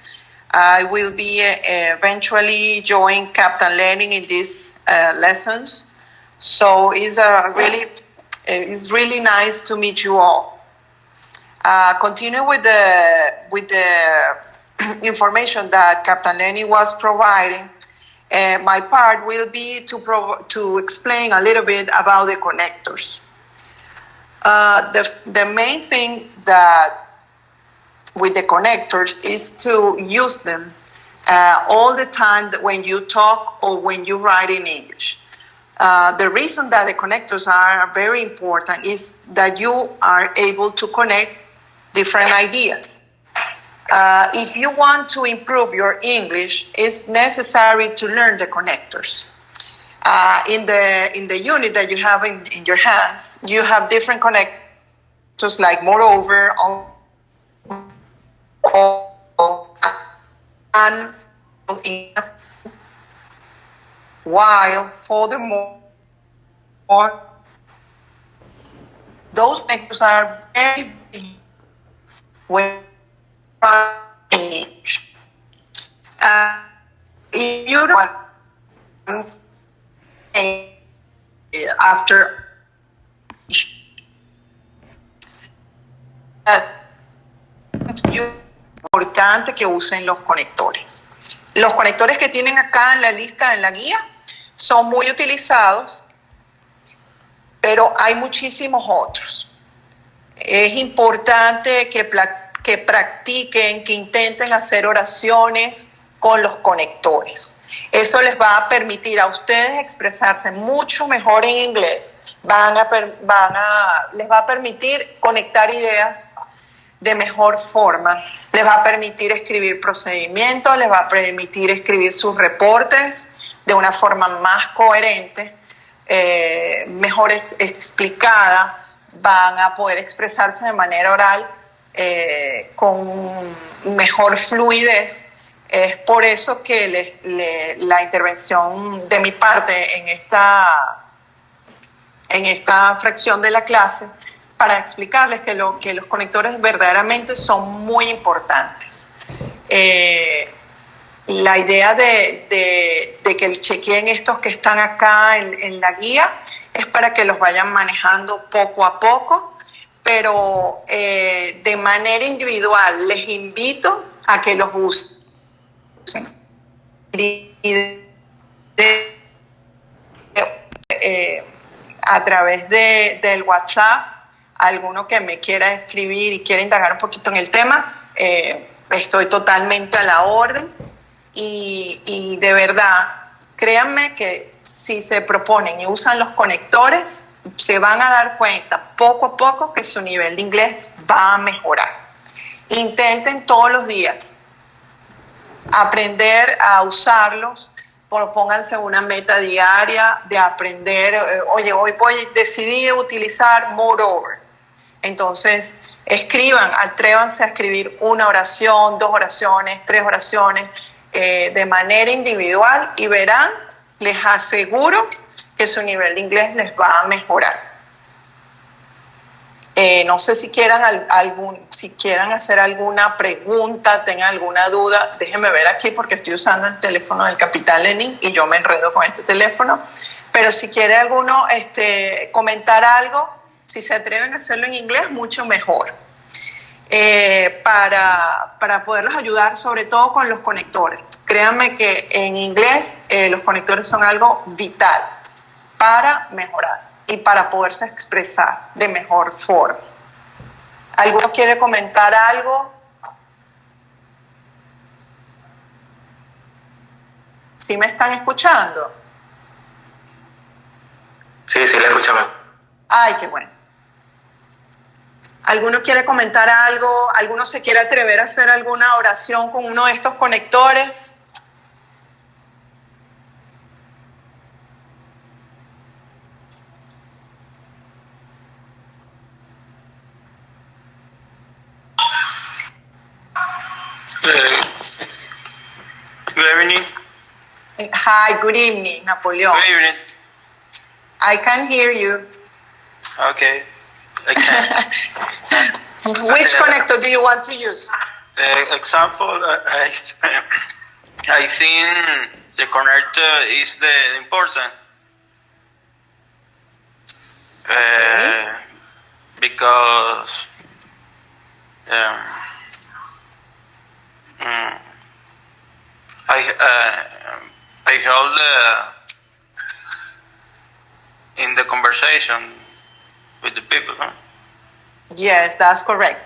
I will be eventually join Captain Lenin in these lessons. So it's really nice to meet you all. Continue with the information that Captain Lenin was providing. My part will be to explain a little bit about the connectors. The main thing that with the connectors is to use them all the time when you talk or when you write in English. The reason that the connectors are very important is that you are able to connect different ideas. If you want to improve your English, it's necessary to learn the connectors. In the unit that you have in your hands, you have different connectors like moreover, and while furthermore, those connectors are very big when if you don't after importante que usen los conectores. Los conectores que tienen acá en la lista, en la guía, son muy utilizados, pero hay muchísimos otros. Es importante que practiquen, que intenten hacer oraciones con los conectores. Eso les va a permitir a ustedes expresarse mucho mejor en inglés. Les va a permitir conectar ideas de mejor forma. Les va a permitir escribir procedimientos, les va a permitir escribir sus reportes de una forma más coherente, mejor explicada. Van a poder expresarse de manera oral con mejor fluidez. Es por eso que la intervención de mi parte en esta fracción de la clase, para explicarles que los conectores verdaderamente son muy importantes. La idea de que chequeen estos que están acá en la guía es para que los vayan manejando poco a poco, pero de manera individual les invito a que los usen. A través del WhatsApp, alguno que me quiera escribir y quiera indagar un poquito en el tema, estoy totalmente a la orden y de verdad, créanme que si se proponen y usan los conectores, se van a dar cuenta poco a poco que su nivel de inglés va a mejorar. Intenten todos los días aprender a usarlos, propónganse una meta diaria de aprender, oye, hoy decidí utilizar moreover. Entonces, escriban, atrévanse a escribir una oración, 2 oraciones, 3 oraciones, de manera individual y verán, les aseguro que su nivel de inglés les va a mejorar. No sé si quieran hacer alguna pregunta, tengan alguna duda, déjenme ver aquí porque estoy usando el teléfono del Capitán Lenin y yo me enredo con este teléfono. Pero si quiere alguno comentar algo, si se atreven a hacerlo en inglés, mucho mejor. Para poderlos ayudar, sobre todo con los conectores. Créanme que en inglés los conectores son algo vital para mejorar y para poderse expresar de mejor forma. ¿Alguno quiere comentar algo? ¿Sí me están escuchando? Sí, le escuchamos. Ay, qué bueno. ¿Alguno quiere comentar algo? ¿Alguno se quiere atrever a hacer alguna oración con uno de estos conectores? Good evening. Hi, good evening, Napoleon. Good evening. I can hear you. Okay, I can. Which connector do you want to use? Example, I think the connector is the important. Because I held in the conversation with the people, huh? Yes, that's correct.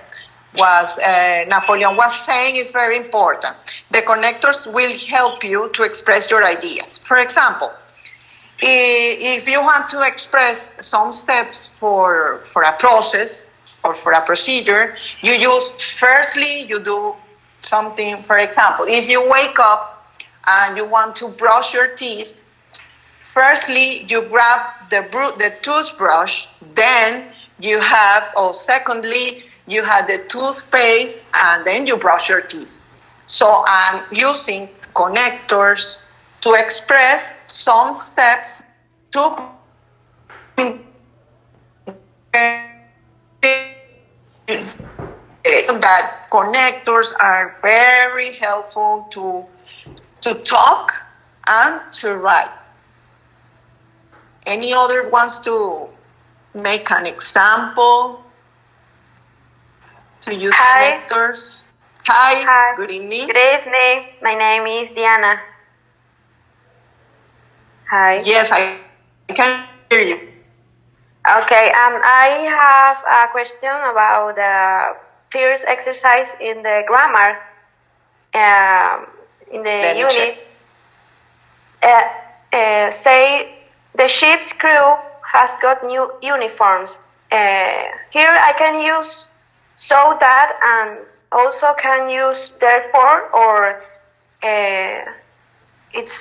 Napoleon was saying is very important. The connectors will help you to express your ideas. For example, if you want to express some steps for a process or for a procedure, you do something. For example, if you wake up and you want to brush your teeth, firstly, you grab the toothbrush, then you have, secondly, you have the toothpaste, and then you brush your teeth. So I'm using connectors to express some steps to that connectors are very helpful to talk and to write. Any other wants to make an example to use connectors? Hi, good evening. Good evening. My name is Diana. Hi. Yes, I can hear you. Okay, I have a question about the first exercise in the grammar in the unit. say the ship's crew has got new uniforms. Here I can use so that and also can use therefore, or it's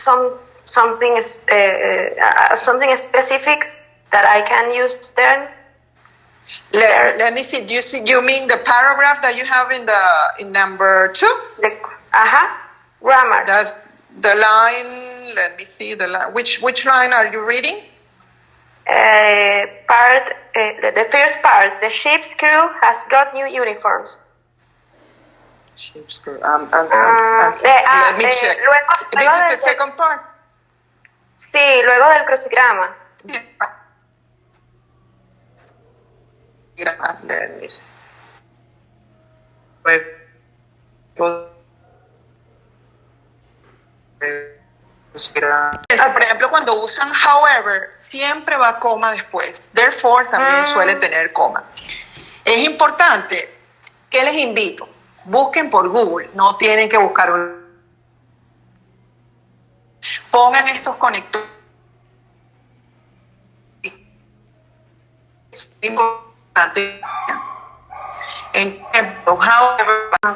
something specific that I can use there. Let me see. You mean the paragraph that you have in number 2? Grammar. That's the line. Let me see the line. Which line are you reading? The first part. The ship's crew has got new uniforms. Ship's crew. Let me check. This is the second part. Sí, luego del crucigrama. Let me see. Por ejemplo, cuando usan however, siempre va coma después. Therefore también suele tener coma. Es importante, ¿qué les invito? Busquen por Google, no tienen que buscar pongan estos conectores. Es importante.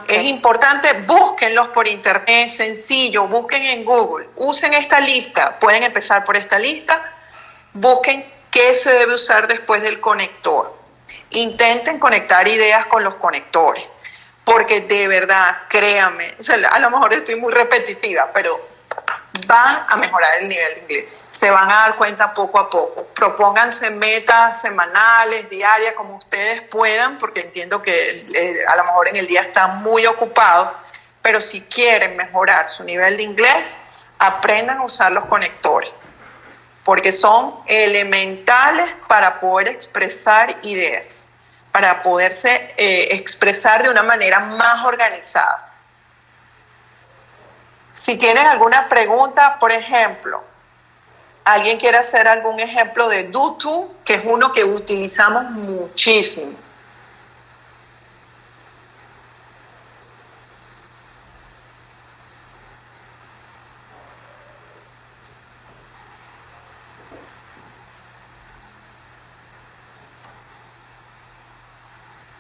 Es importante, búsquenlos por internet, sencillo, busquen en Google, usen esta lista, pueden empezar por esta lista, busquen qué se debe usar después del conector. Intenten conectar ideas con los conectores, porque de verdad, créanme, o sea, a lo mejor estoy muy repetitiva, pero van a mejorar el nivel de inglés. Se van a dar cuenta poco a poco. Propónganse metas semanales, diarias, como ustedes puedan, porque entiendo que a lo mejor en el día están muy ocupados, pero si quieren mejorar su nivel de inglés, aprendan a usar los conectores, porque son elementales para poder expresar ideas, para poderse expresar de una manera más organizada. Si tienen alguna pregunta, por ejemplo, alguien quiere hacer algún ejemplo de do to, que es uno que utilizamos muchísimo.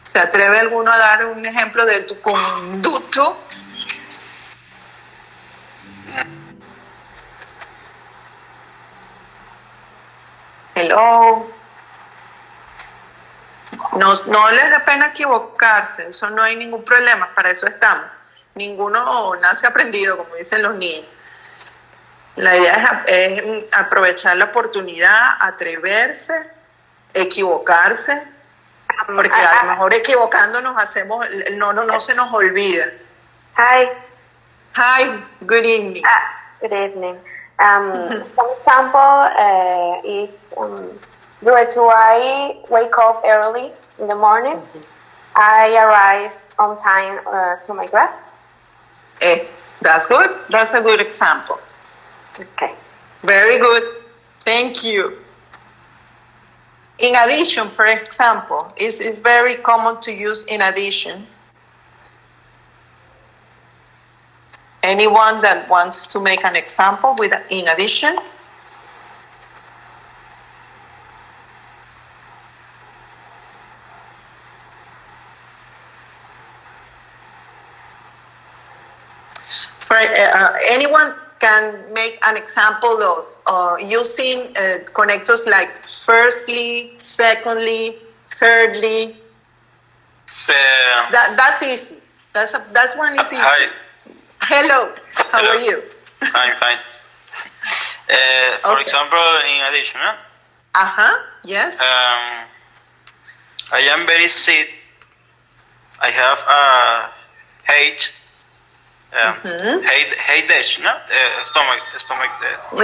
¿Se atreve alguno a dar un ejemplo de con do to? Hello. No les da pena equivocarse, eso no hay ningún problema, para eso estamos. Ninguno nace aprendido, como dicen los niños. La idea es aprovechar la oportunidad, atreverse, equivocarse, porque a lo mejor equivocándonos hacemos, no se nos olvida. Hi, good evening. Good evening. Some example is do I wake up early in the morning? I arrive on time to my class. That's good. That's a good example. Okay. Very good. Thank you. In addition, for example, it's very common to use in addition. Anyone that wants to make an example with in addition? For anyone can make an example of using connectors like firstly, secondly, thirdly. That's easy. That's one is easy. Hi. Hello. How are you? Fine. For example, in addition, yes. I am very sick. I have a headache. Headache, no?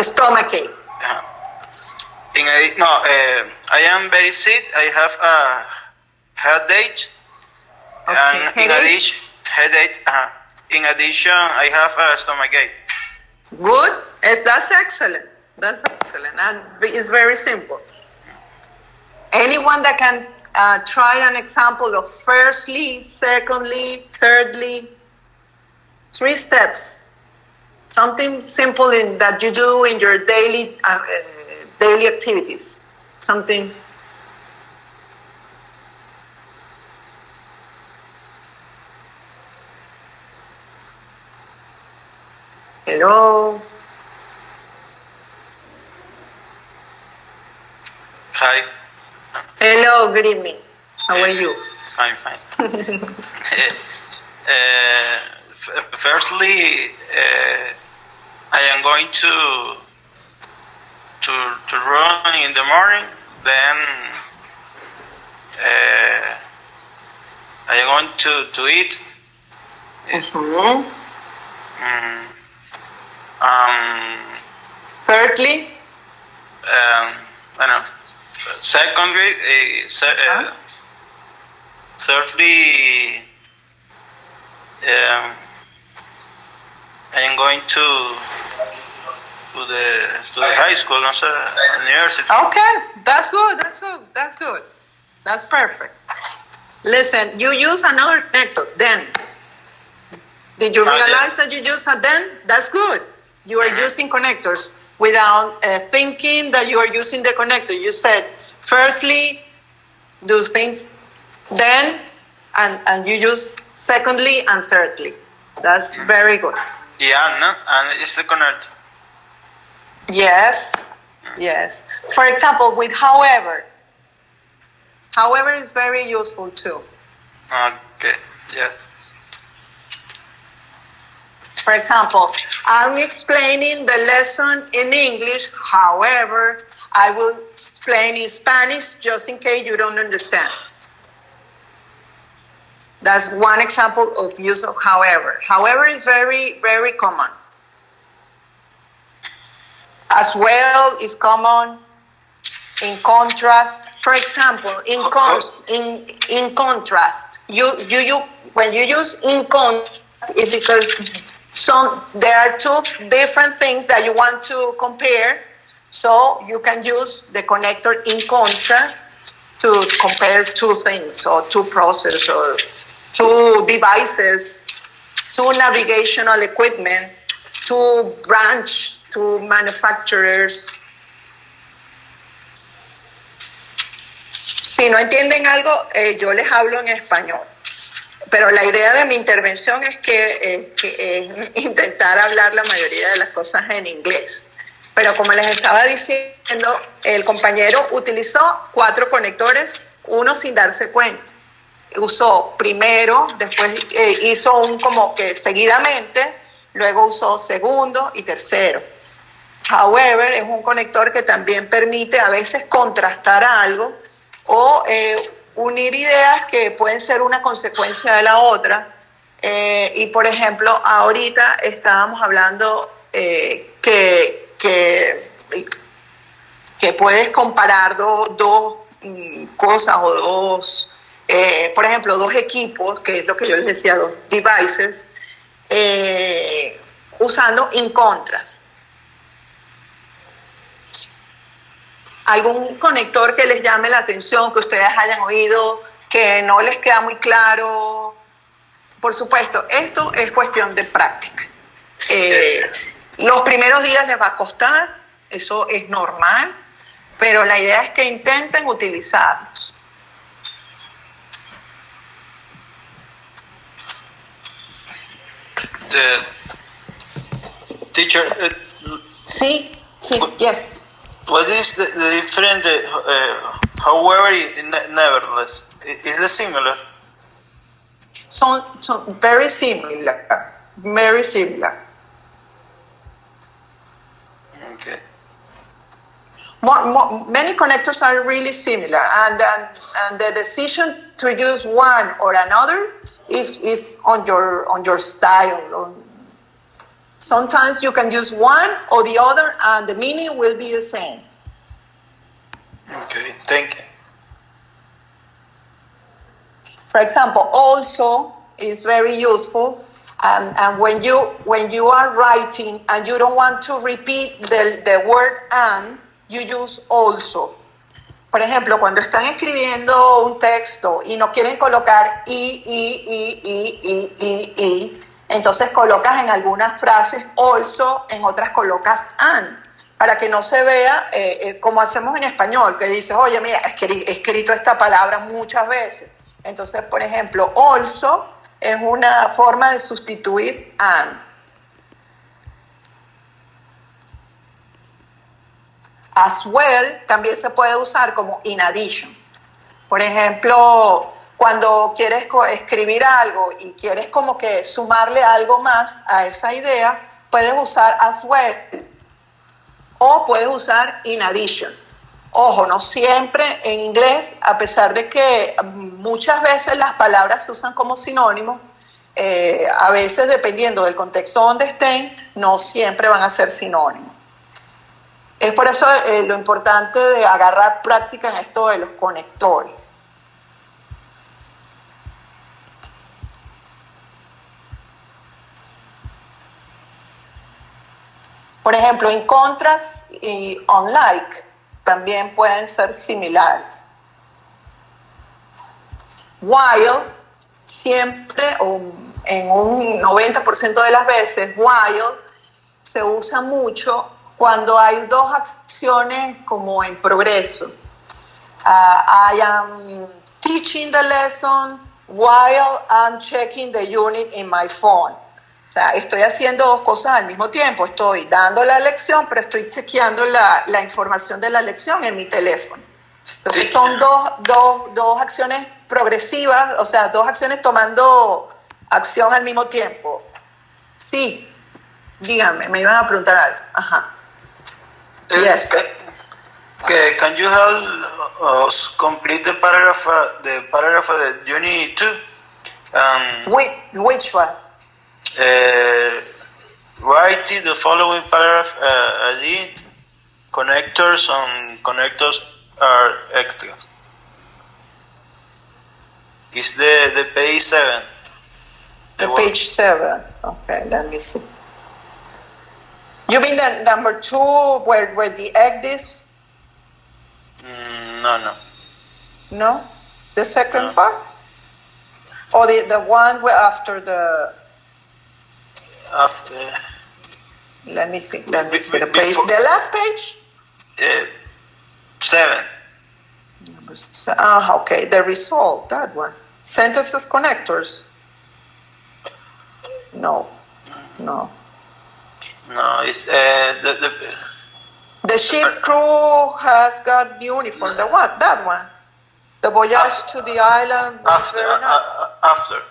Stomachache. I am very sick. I have a headache. And in addition, in addition, I have a stomachache. Good. That's excellent. That's excellent. And it's very simple. Anyone that can try an example of firstly, secondly, thirdly, 3 steps. Something simple that you do in your daily activities. Something. Hello. Hi. Hello, good evening. How are you? Fine. Firstly, I am going to run in the morning. Then I am going to eat. Thirdly, secondly, thirdly, I am going to the high school, not university. okay, that's good. That's perfect. Listen, you use another connector, then. Did you realize that you use a then? That's good. You are using connectors without thinking that you are using the connector. You said, firstly, do things, then, and you use secondly and thirdly. That's very good. Yeah, no, and it's the connector. Yes. For example, with however. However is very useful too. Okay, yes. For example, I'm explaining the lesson in English. However, I will explain in Spanish just in case you don't understand. That's one example of use of however. However is very, very common. As well is common. In contrast, for example, in contrast, you when you use in contrast, it's because there are two different things that you want to compare, so you can use the connector in contrast to compare two things or two processes or two devices, two navigational equipment, two branch, two manufacturers. Si no entienden algo, yo les hablo en español. Pero la idea de mi intervención es que intentar hablar la mayoría de las cosas en inglés. Pero como les estaba diciendo, el compañero utilizó 4 conectores, uno sin darse cuenta. Usó primero, después hizo un como que seguidamente, luego usó segundo y tercero. However, es un conector que también permite a veces contrastar algo o unir ideas que pueden ser una consecuencia de la otra. Y por ejemplo, ahorita estábamos hablando que puedes comparar dos cosas o dos, por ejemplo, dos equipos, que es lo que yo les decía, dos devices, usando in contrast. ¿Algún conector que les llame la atención, que ustedes hayan oído, que no les queda muy claro? Por supuesto, esto es cuestión de práctica. Los primeros días les va a costar, eso es normal, pero la idea es que intenten utilizarlos. Teacher. Sí, yes. What is the difference? However, nevertheless, is it similar? Son very similar, very similar. Okay. Many connectors are really similar, and the decision to use one or another is on your style. Sometimes you can use one or the other and the meaning will be the same. Okay, thank you. For example, also is very useful, and when you are writing and you don't want to repeat the word and, you use also. Por ejemplo, cuando están escribiendo un texto y no quieren colocar y, Entonces colocas en algunas frases also, en otras colocas and, para que no se vea como hacemos en español, que dices, oye, mira, he escrito esta palabra muchas veces. Entonces, por ejemplo, also es una forma de sustituir and. As well también se puede usar como in addition. Por ejemplo, cuando quieres escribir algo y quieres como que sumarle algo más a esa idea, puedes usar as well o puedes usar in addition. Ojo, no siempre en inglés, a pesar de que muchas veces las palabras se usan como sinónimos, a veces dependiendo del contexto donde estén, no siempre van a ser sinónimos. Es por eso lo importante de agarrar práctica en esto de los conectores. Por ejemplo, in contrast y unlike también pueden ser similares. While, siempre o en un 90% de las veces, while se usa mucho cuando hay dos acciones como en progreso. I am teaching the lesson while I'm checking the unit in my phone. O sea, estoy haciendo dos cosas al mismo tiempo. Estoy dando la lección, pero estoy chequeando la información de la lección en mi teléfono. Entonces son dos acciones progresivas, o sea, dos acciones tomando acción al mismo tiempo. Sí, díganme, me iban a preguntar algo. Ajá. Yes. Can you help us complete the paragraph of Unit 2? Which one? Write the following paragraph. Add connectors and connectors are extra. It's the page 7. The page 7. Okay, let me see. You mean the number 2 where the egg is? No. No? The second part? Or the one where after the... After... Let me see the page. The last page? 7. Okay, the result, that one. Sentences connectors? No, it's the ship crew has got the uniform. The what? That one. The voyage to the island was very nice. After.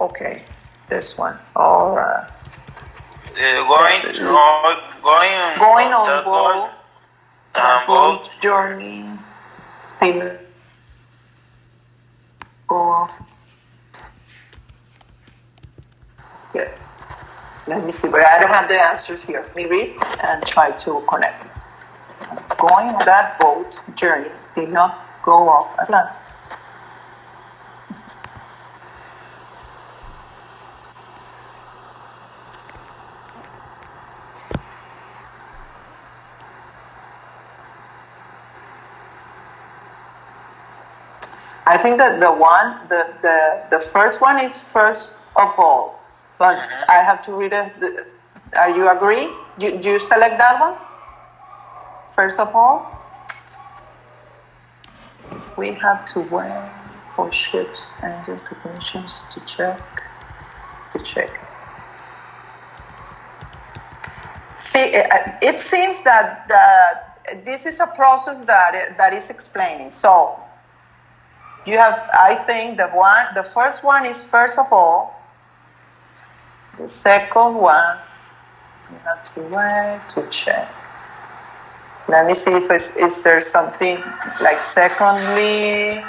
Okay, this one. All right. Going on boat journey. Go off. Yeah. Let me see, but I don't have the answers here. Let me read and try to connect. Going on that boat journey did not go off Atlantic. I think that the first one is first of all, but I have to read it. Are you agree? Do you select that one? First of all, we have to wait for ships, engine technicians to check. See, it seems that this is a process that is explaining. So. You have, I think, the first one is first of all. The second one, you have to wait to check. Let me see if is there something like secondly.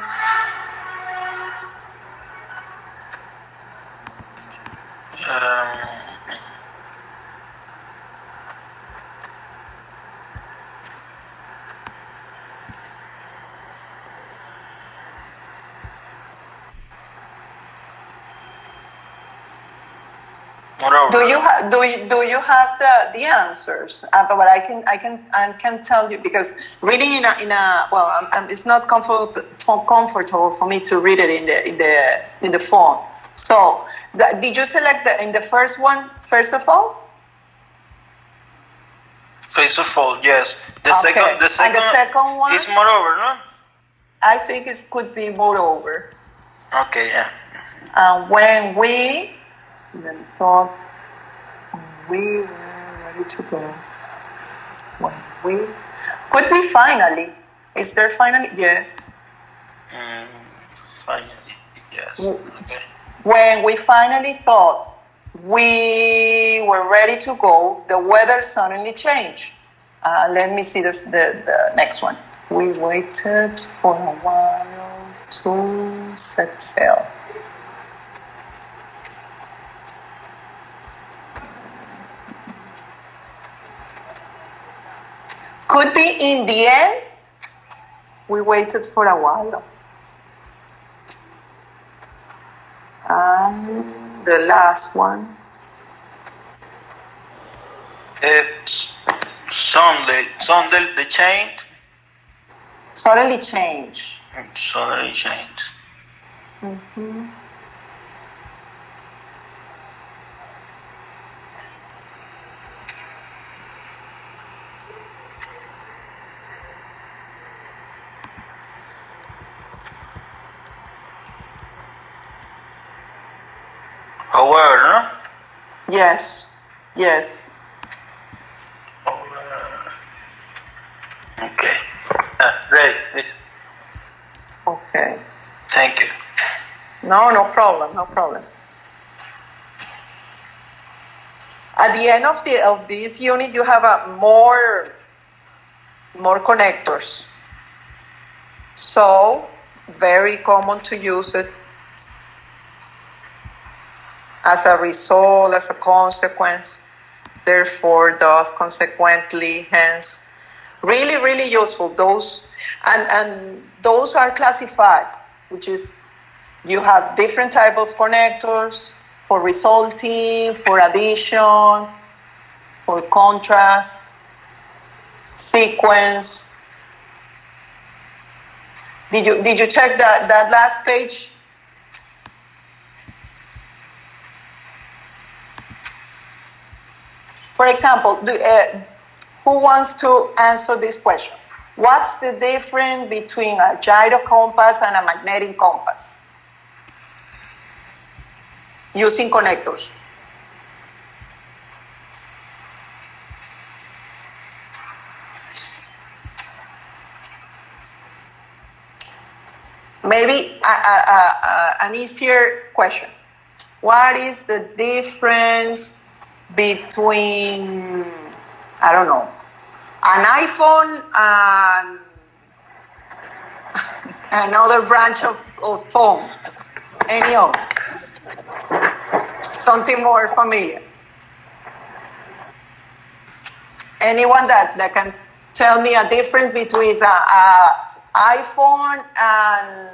Do you have the answers? But I can tell you, because reading in a well, it's not comfortable for me to read it in the phone. So Did you select in the first one, first of all? First of all, yes. The Okay. second And the second one? is moreover, no? I think it could be moreover. Okay, yeah. When we thought we were ready to go. When we could be finally. Is there finally? Yes. Finally, yes. Okay. When we finally thought we were ready to go, the weather suddenly changed. Let me see the next one. We waited for a while to set sail. Could be in the end, we waited for a while. The last one. Suddenly the change. Suddenly change. Suddenly change. Mm-hmm. However, no? Yes. Yes. Okay. Ready, please. Okay. Thank you. No problem. No problem. At the end of this unit, you have more connectors. So, very common to use it as a result, as a consequence, therefore, thus, consequently, hence. Really, really useful. Those and those are classified, which is you have different type of connectors for resulting, for addition, for contrast, sequence. Did you check that last page? For example, who wants to answer this question? What's the difference between a gyro compass and a magnetic compass? Using connectors. Maybe an easier question. What is the difference between, I don't know, an iPhone and another branch of phone? Any other? Something more familiar. Anyone that can tell me a difference between an iPhone and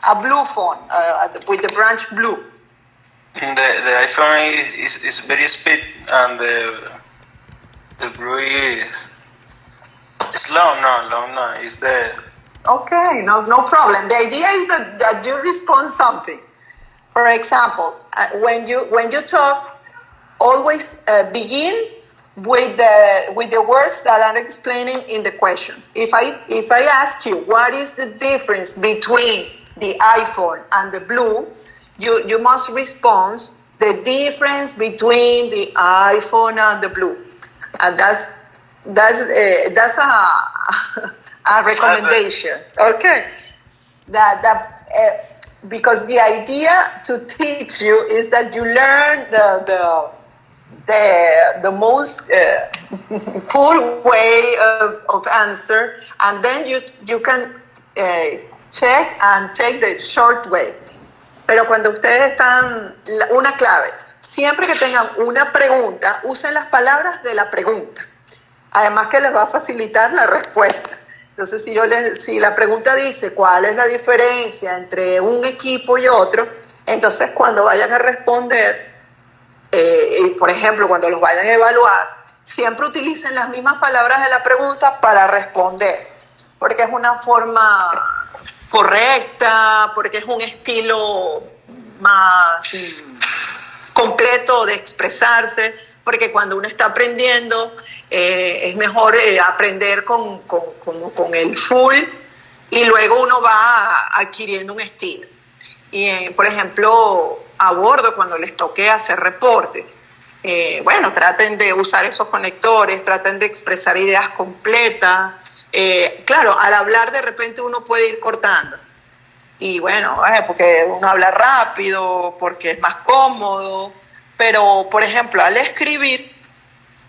a blue phone with the branch blue? The iPhone is very speed and the blue is slow. No, it's there. Okay, no problem. The idea is that you respond something. For example, when you talk, always begin with the words that I'm explaining in the question. If I ask you what is the difference between the iPhone and the blue, you must respond the difference between the iPhone and the blue, and that's a recommendation. Okay, because the idea to teach you is that you learn the most full way of answer, and then you can check and take the short way. Pero cuando ustedes están, una clave, siempre que tengan una pregunta, usen las palabras de la pregunta. Además que les va a facilitar la respuesta. Entonces, si la pregunta dice cuál es la diferencia entre un equipo y otro, entonces cuando vayan a responder, por ejemplo, cuando los vayan a evaluar, siempre utilicen las mismas palabras de la pregunta para responder, porque es una forma correcta, porque es un estilo más completo de expresarse, porque cuando uno está aprendiendo es mejor aprender con el full y luego uno va adquiriendo un estilo. Y por ejemplo, a bordo cuando les toque hacer reportes, bueno, traten de usar esos conectores, traten de expresar ideas completas. Claro, al hablar de repente uno puede ir cortando. Y bueno, porque uno habla rápido, porque es más cómodo. Pero, por ejemplo, al escribir,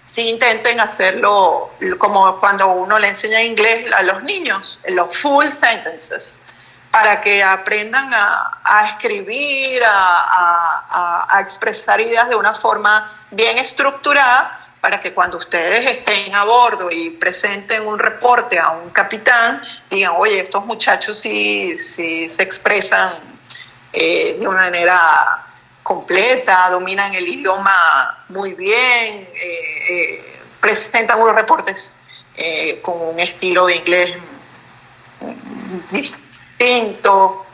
sí intenten hacerlo como cuando uno le enseña inglés a los niños, los full sentences, para que aprendan a escribir, a expresar ideas de una forma bien estructurada, para que cuando ustedes estén a bordo y presenten un reporte a un capitán, digan, oye, estos muchachos sí se expresan de una manera completa, dominan el idioma muy bien, presentan unos reportes con un estilo de inglés distinto.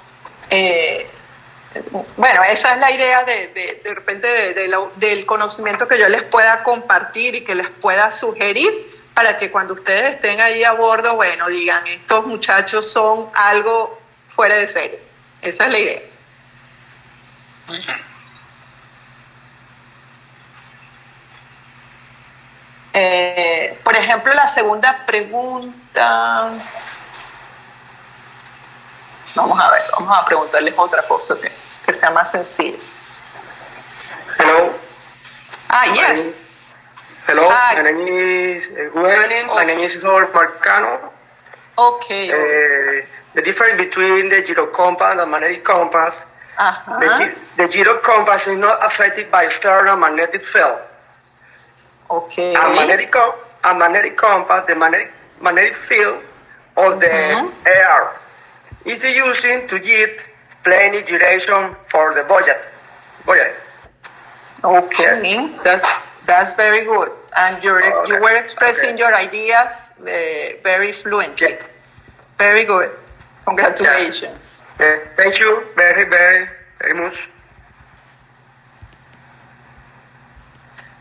Bueno, esa es la idea de repente del conocimiento que yo les pueda compartir y que les pueda sugerir para que cuando ustedes estén ahí a bordo, bueno, digan, estos muchachos son algo fuera de serie. Esa es la idea. Por ejemplo, la segunda pregunta. Vamos a ver, vamos a preguntarles otra cosa que sea más sencilla. Hello. Yes. Hello, my name is good evening. My name is Isor Marcano. Okay. The difference between the gyro compass and magnetic compass. The gyro compass is not affected by external magnetic field. Okay. A magnetic compass, the magnetic field of the air is using to get plenty duration for the budget. Okay, yes. That's very good, and you were expressing your ideas very fluently. Very good. Congratulations. Thank you very much.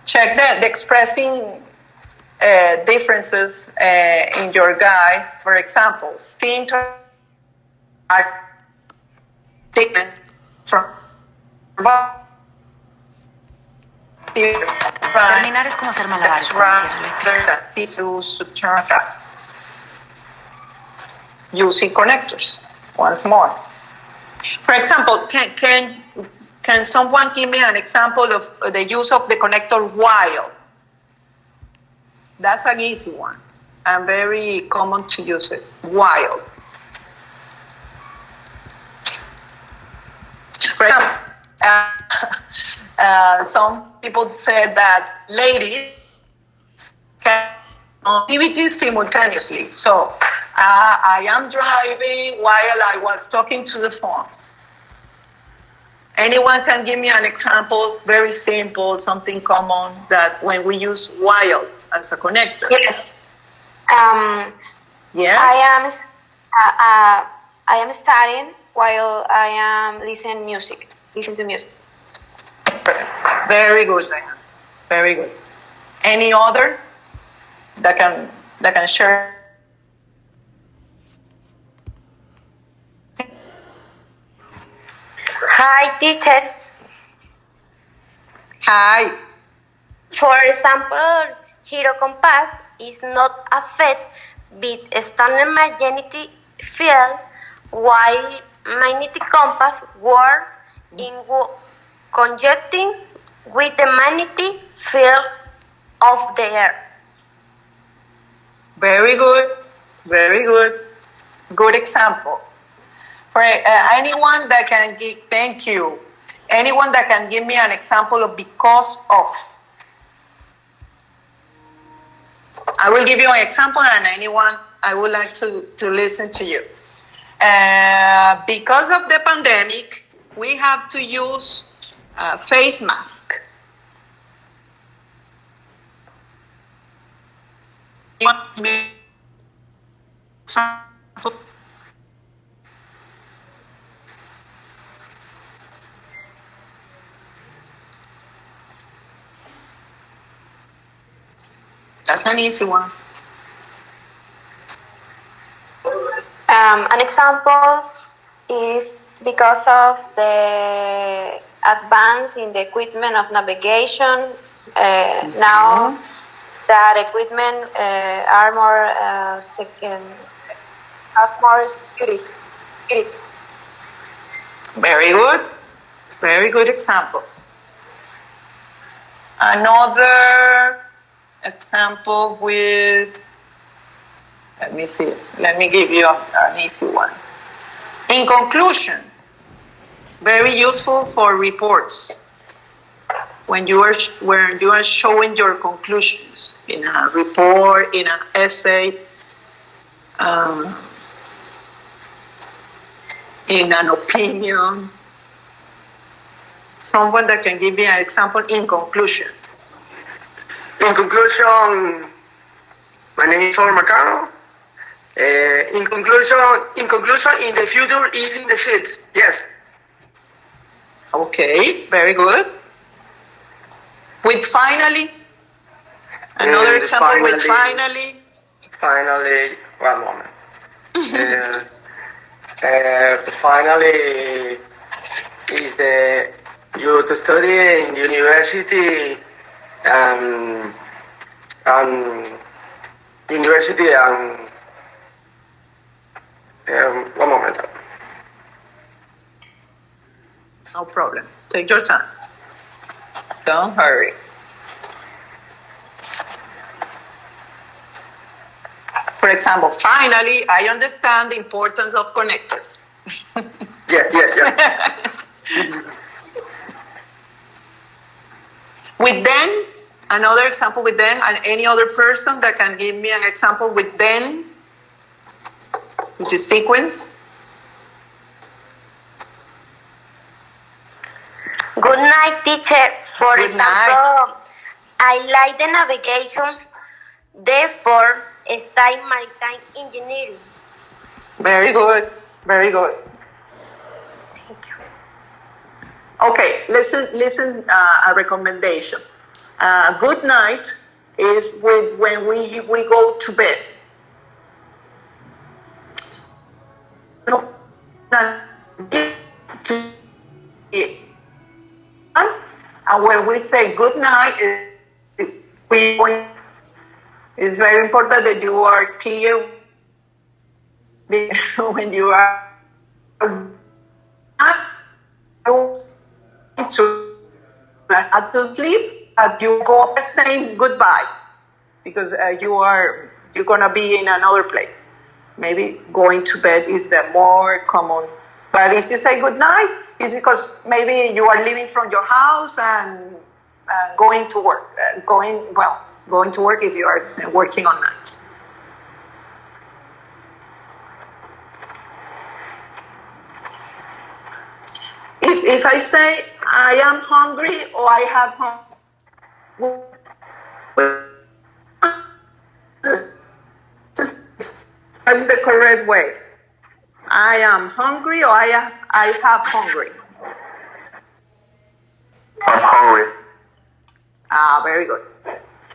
Check the expressing differences in your guide. For example, steam statement from Terminar es como hacer malabares con cierre eléctrico. Using connectors. Once more. For example, can someone give me an example of the use of the connector while? That's an easy one and very common to use it. While. For example, some people said that ladies can do activities simultaneously. So I am driving while I was talking to the phone. Anyone can give me an example, very simple, something common that when we use while as a connector. Yes. Yes. I am studying while I am listening to music. Very good, Diane. Very good. Any other that can share? Hi, teacher. Hi. For example, gyro compass is not affected with external magnetic field, while magnetic compass work in conjunction with the magnetic field of the air. Very good. Very good. Good example. For anyone that can give, thank you. Anyone that can give me an example of because of. I will give you an example, and anyone, I would like to listen to you. Because of the pandemic, we have to use face mask. That's an easy one. An example is because of the advance in the equipment of navigation. Now that equipment are more have more security. Very good. Very good example. Another example with, let me see, let me give you an easy one. In conclusion, very useful for reports. When you are showing your conclusions in a report, in an essay, in an opinion, someone that can give me an example in conclusion. In conclusion, my name is Saul Marcano. In conclusion, in the future is in the seat. Yes. Okay, very good. With finally, another example with finally. Finally, one moment. Finally is the you to study in university and one moment. No problem. Take your time. Don't hurry. For example, finally, I understand the importance of connectors. Yes. With then, another example with then, and any other person that can give me an example with then, which is sequence. Good night, teacher. For Good example, night. I like the navigation, therefore study maritime engineering. Very good. Very good. Thank you. Okay, listen. A recommendation. Good night is with when we go to bed. And when we say good night, it's very important that you are clear when you are to sleep, you go saying goodbye because you're gonna be in another place. Maybe going to bed is the more common. But if you say good night, it's because maybe you are leaving from your house and going to work. Going to work if you are working on nights. If I say I am hungry or I have hunger, that's the correct way. I am hungry or I have hungry. I'm hungry. Very good.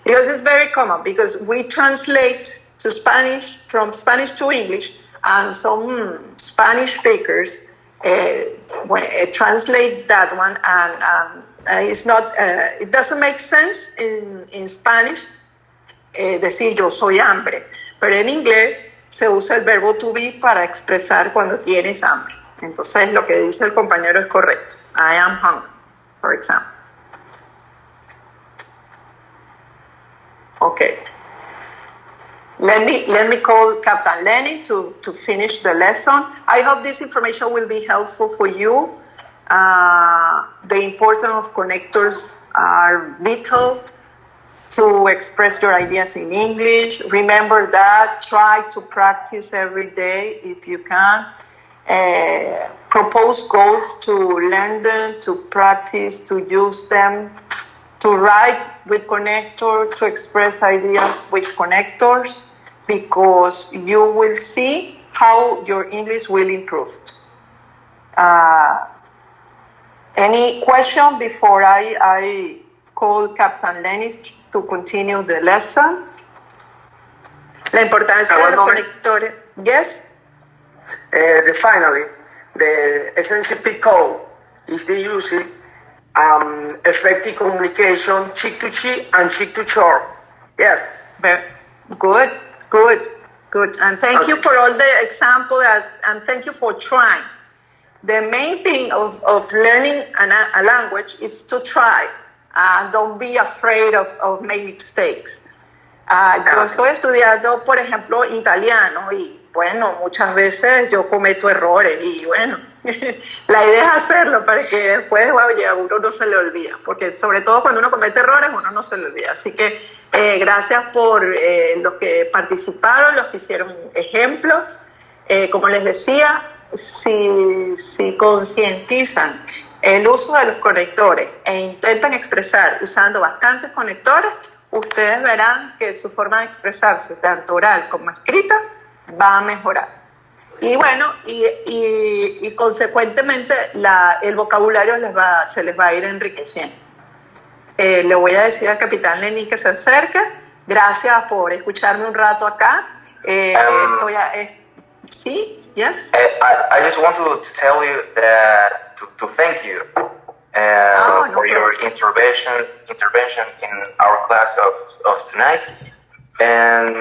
Because it's very common because we translate to Spanish from Spanish to English, and some Spanish speakers translate that one, and it's not. It doesn't make sense in Spanish decir yo soy hambre, pero en inglés se usa el verbo to be para expresar cuando tienes hambre. Entonces lo que dice el compañero es correcto. I am hungry, for example. Okay. Let me call Captain Lenny to finish the lesson. I hope this information will be helpful for you. The importance of connectors are vital to express your ideas in English. Remember that. Try to practice every day if you can. Propose goals to learn them, to practice, to use them, to write with connectors, to express ideas with connectors, because you will see how your English will improve. Any question before I call Captain Lenny to continue the lesson? La importancia de los conectores. Yes? Finally, the SNCP code is the using effective communication, cheek to cheek and cheek to shore. Yes. Very good. And thank you for all the examples and thank you for trying. The main thing of learning a language is to try. Don't be afraid of making mistakes. Yo estoy estudiando, por ejemplo, italiano y bueno, muchas veces yo cometo errores y bueno, la idea es hacerlo para que después, oye, a uno no se le olvida, porque sobre todo cuando uno comete errores, uno no se le olvida. Así que gracias por los que participaron, los que hicieron ejemplos. Como les decía, si concientizan el uso de los conectores e intentan expresar usando bastantes conectores, ustedes verán que su forma de expresarse, tanto oral como escrita, va a mejorar. Y bueno, y consecuentemente el vocabulario se les va a ir enriqueciendo. Le voy a decir al capitán Lenin que se acerque. Gracias por escucharme un rato acá. Sí, yes. I just want to tell you that to thank you for your intervention in our class of tonight. And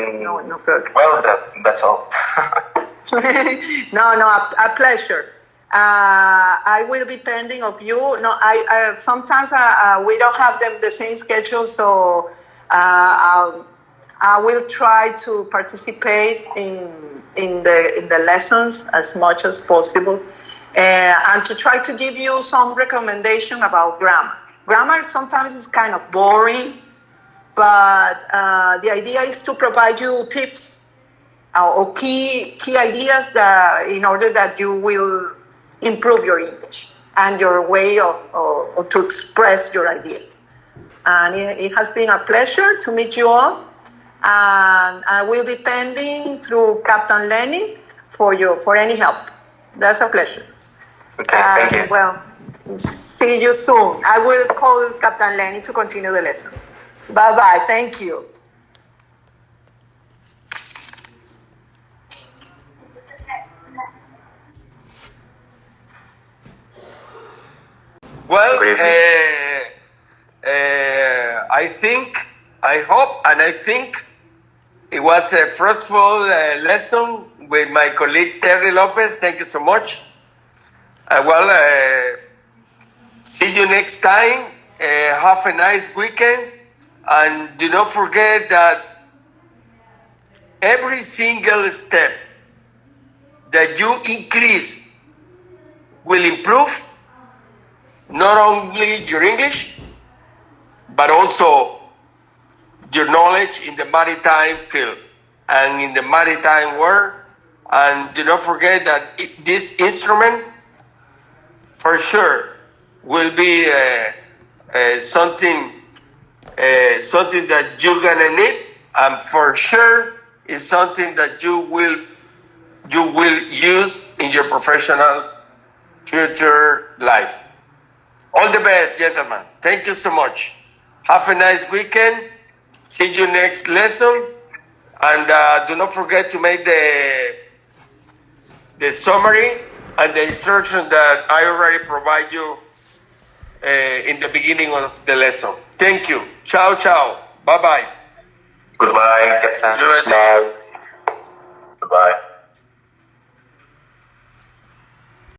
well, that's all. No, a pleasure. I will be pending of you. No, I sometimes we don't have the same schedule, so I will try to participate in the lessons as much as possible, and to try to give you some recommendation about grammar. Grammar sometimes is kind of boring, but the idea is to provide you tips or key ideas that in order that you will improve your English and your way to express your ideas. And it has been a pleasure to meet you all. And I will be pending through Captain Lenin for any help. That's a pleasure. Okay, thank you. Well, see you soon. I will call Captain Lenin to continue the lesson. Bye-bye. Thank you. Well, I hope, and I think it was a fruitful lesson with my colleague Terry Lopez. Thank you so much. See you next time. Have a nice weekend. And do not forget that every single step that you increase will improve not only your English, but also your knowledge in the maritime field and in the maritime world. And do not forget that this instrument for sure will be something that you're gonna need, and for sure is something that you will use in your professional future life. All the best, gentlemen. Thank you so much. Have a nice weekend. See you next lesson. And do not forget to make the summary and the instruction that I already provide you in the beginning of the lesson. Thank you. Ciao, ciao. Bye-bye. Goodbye, Captain. Bye. Goodbye.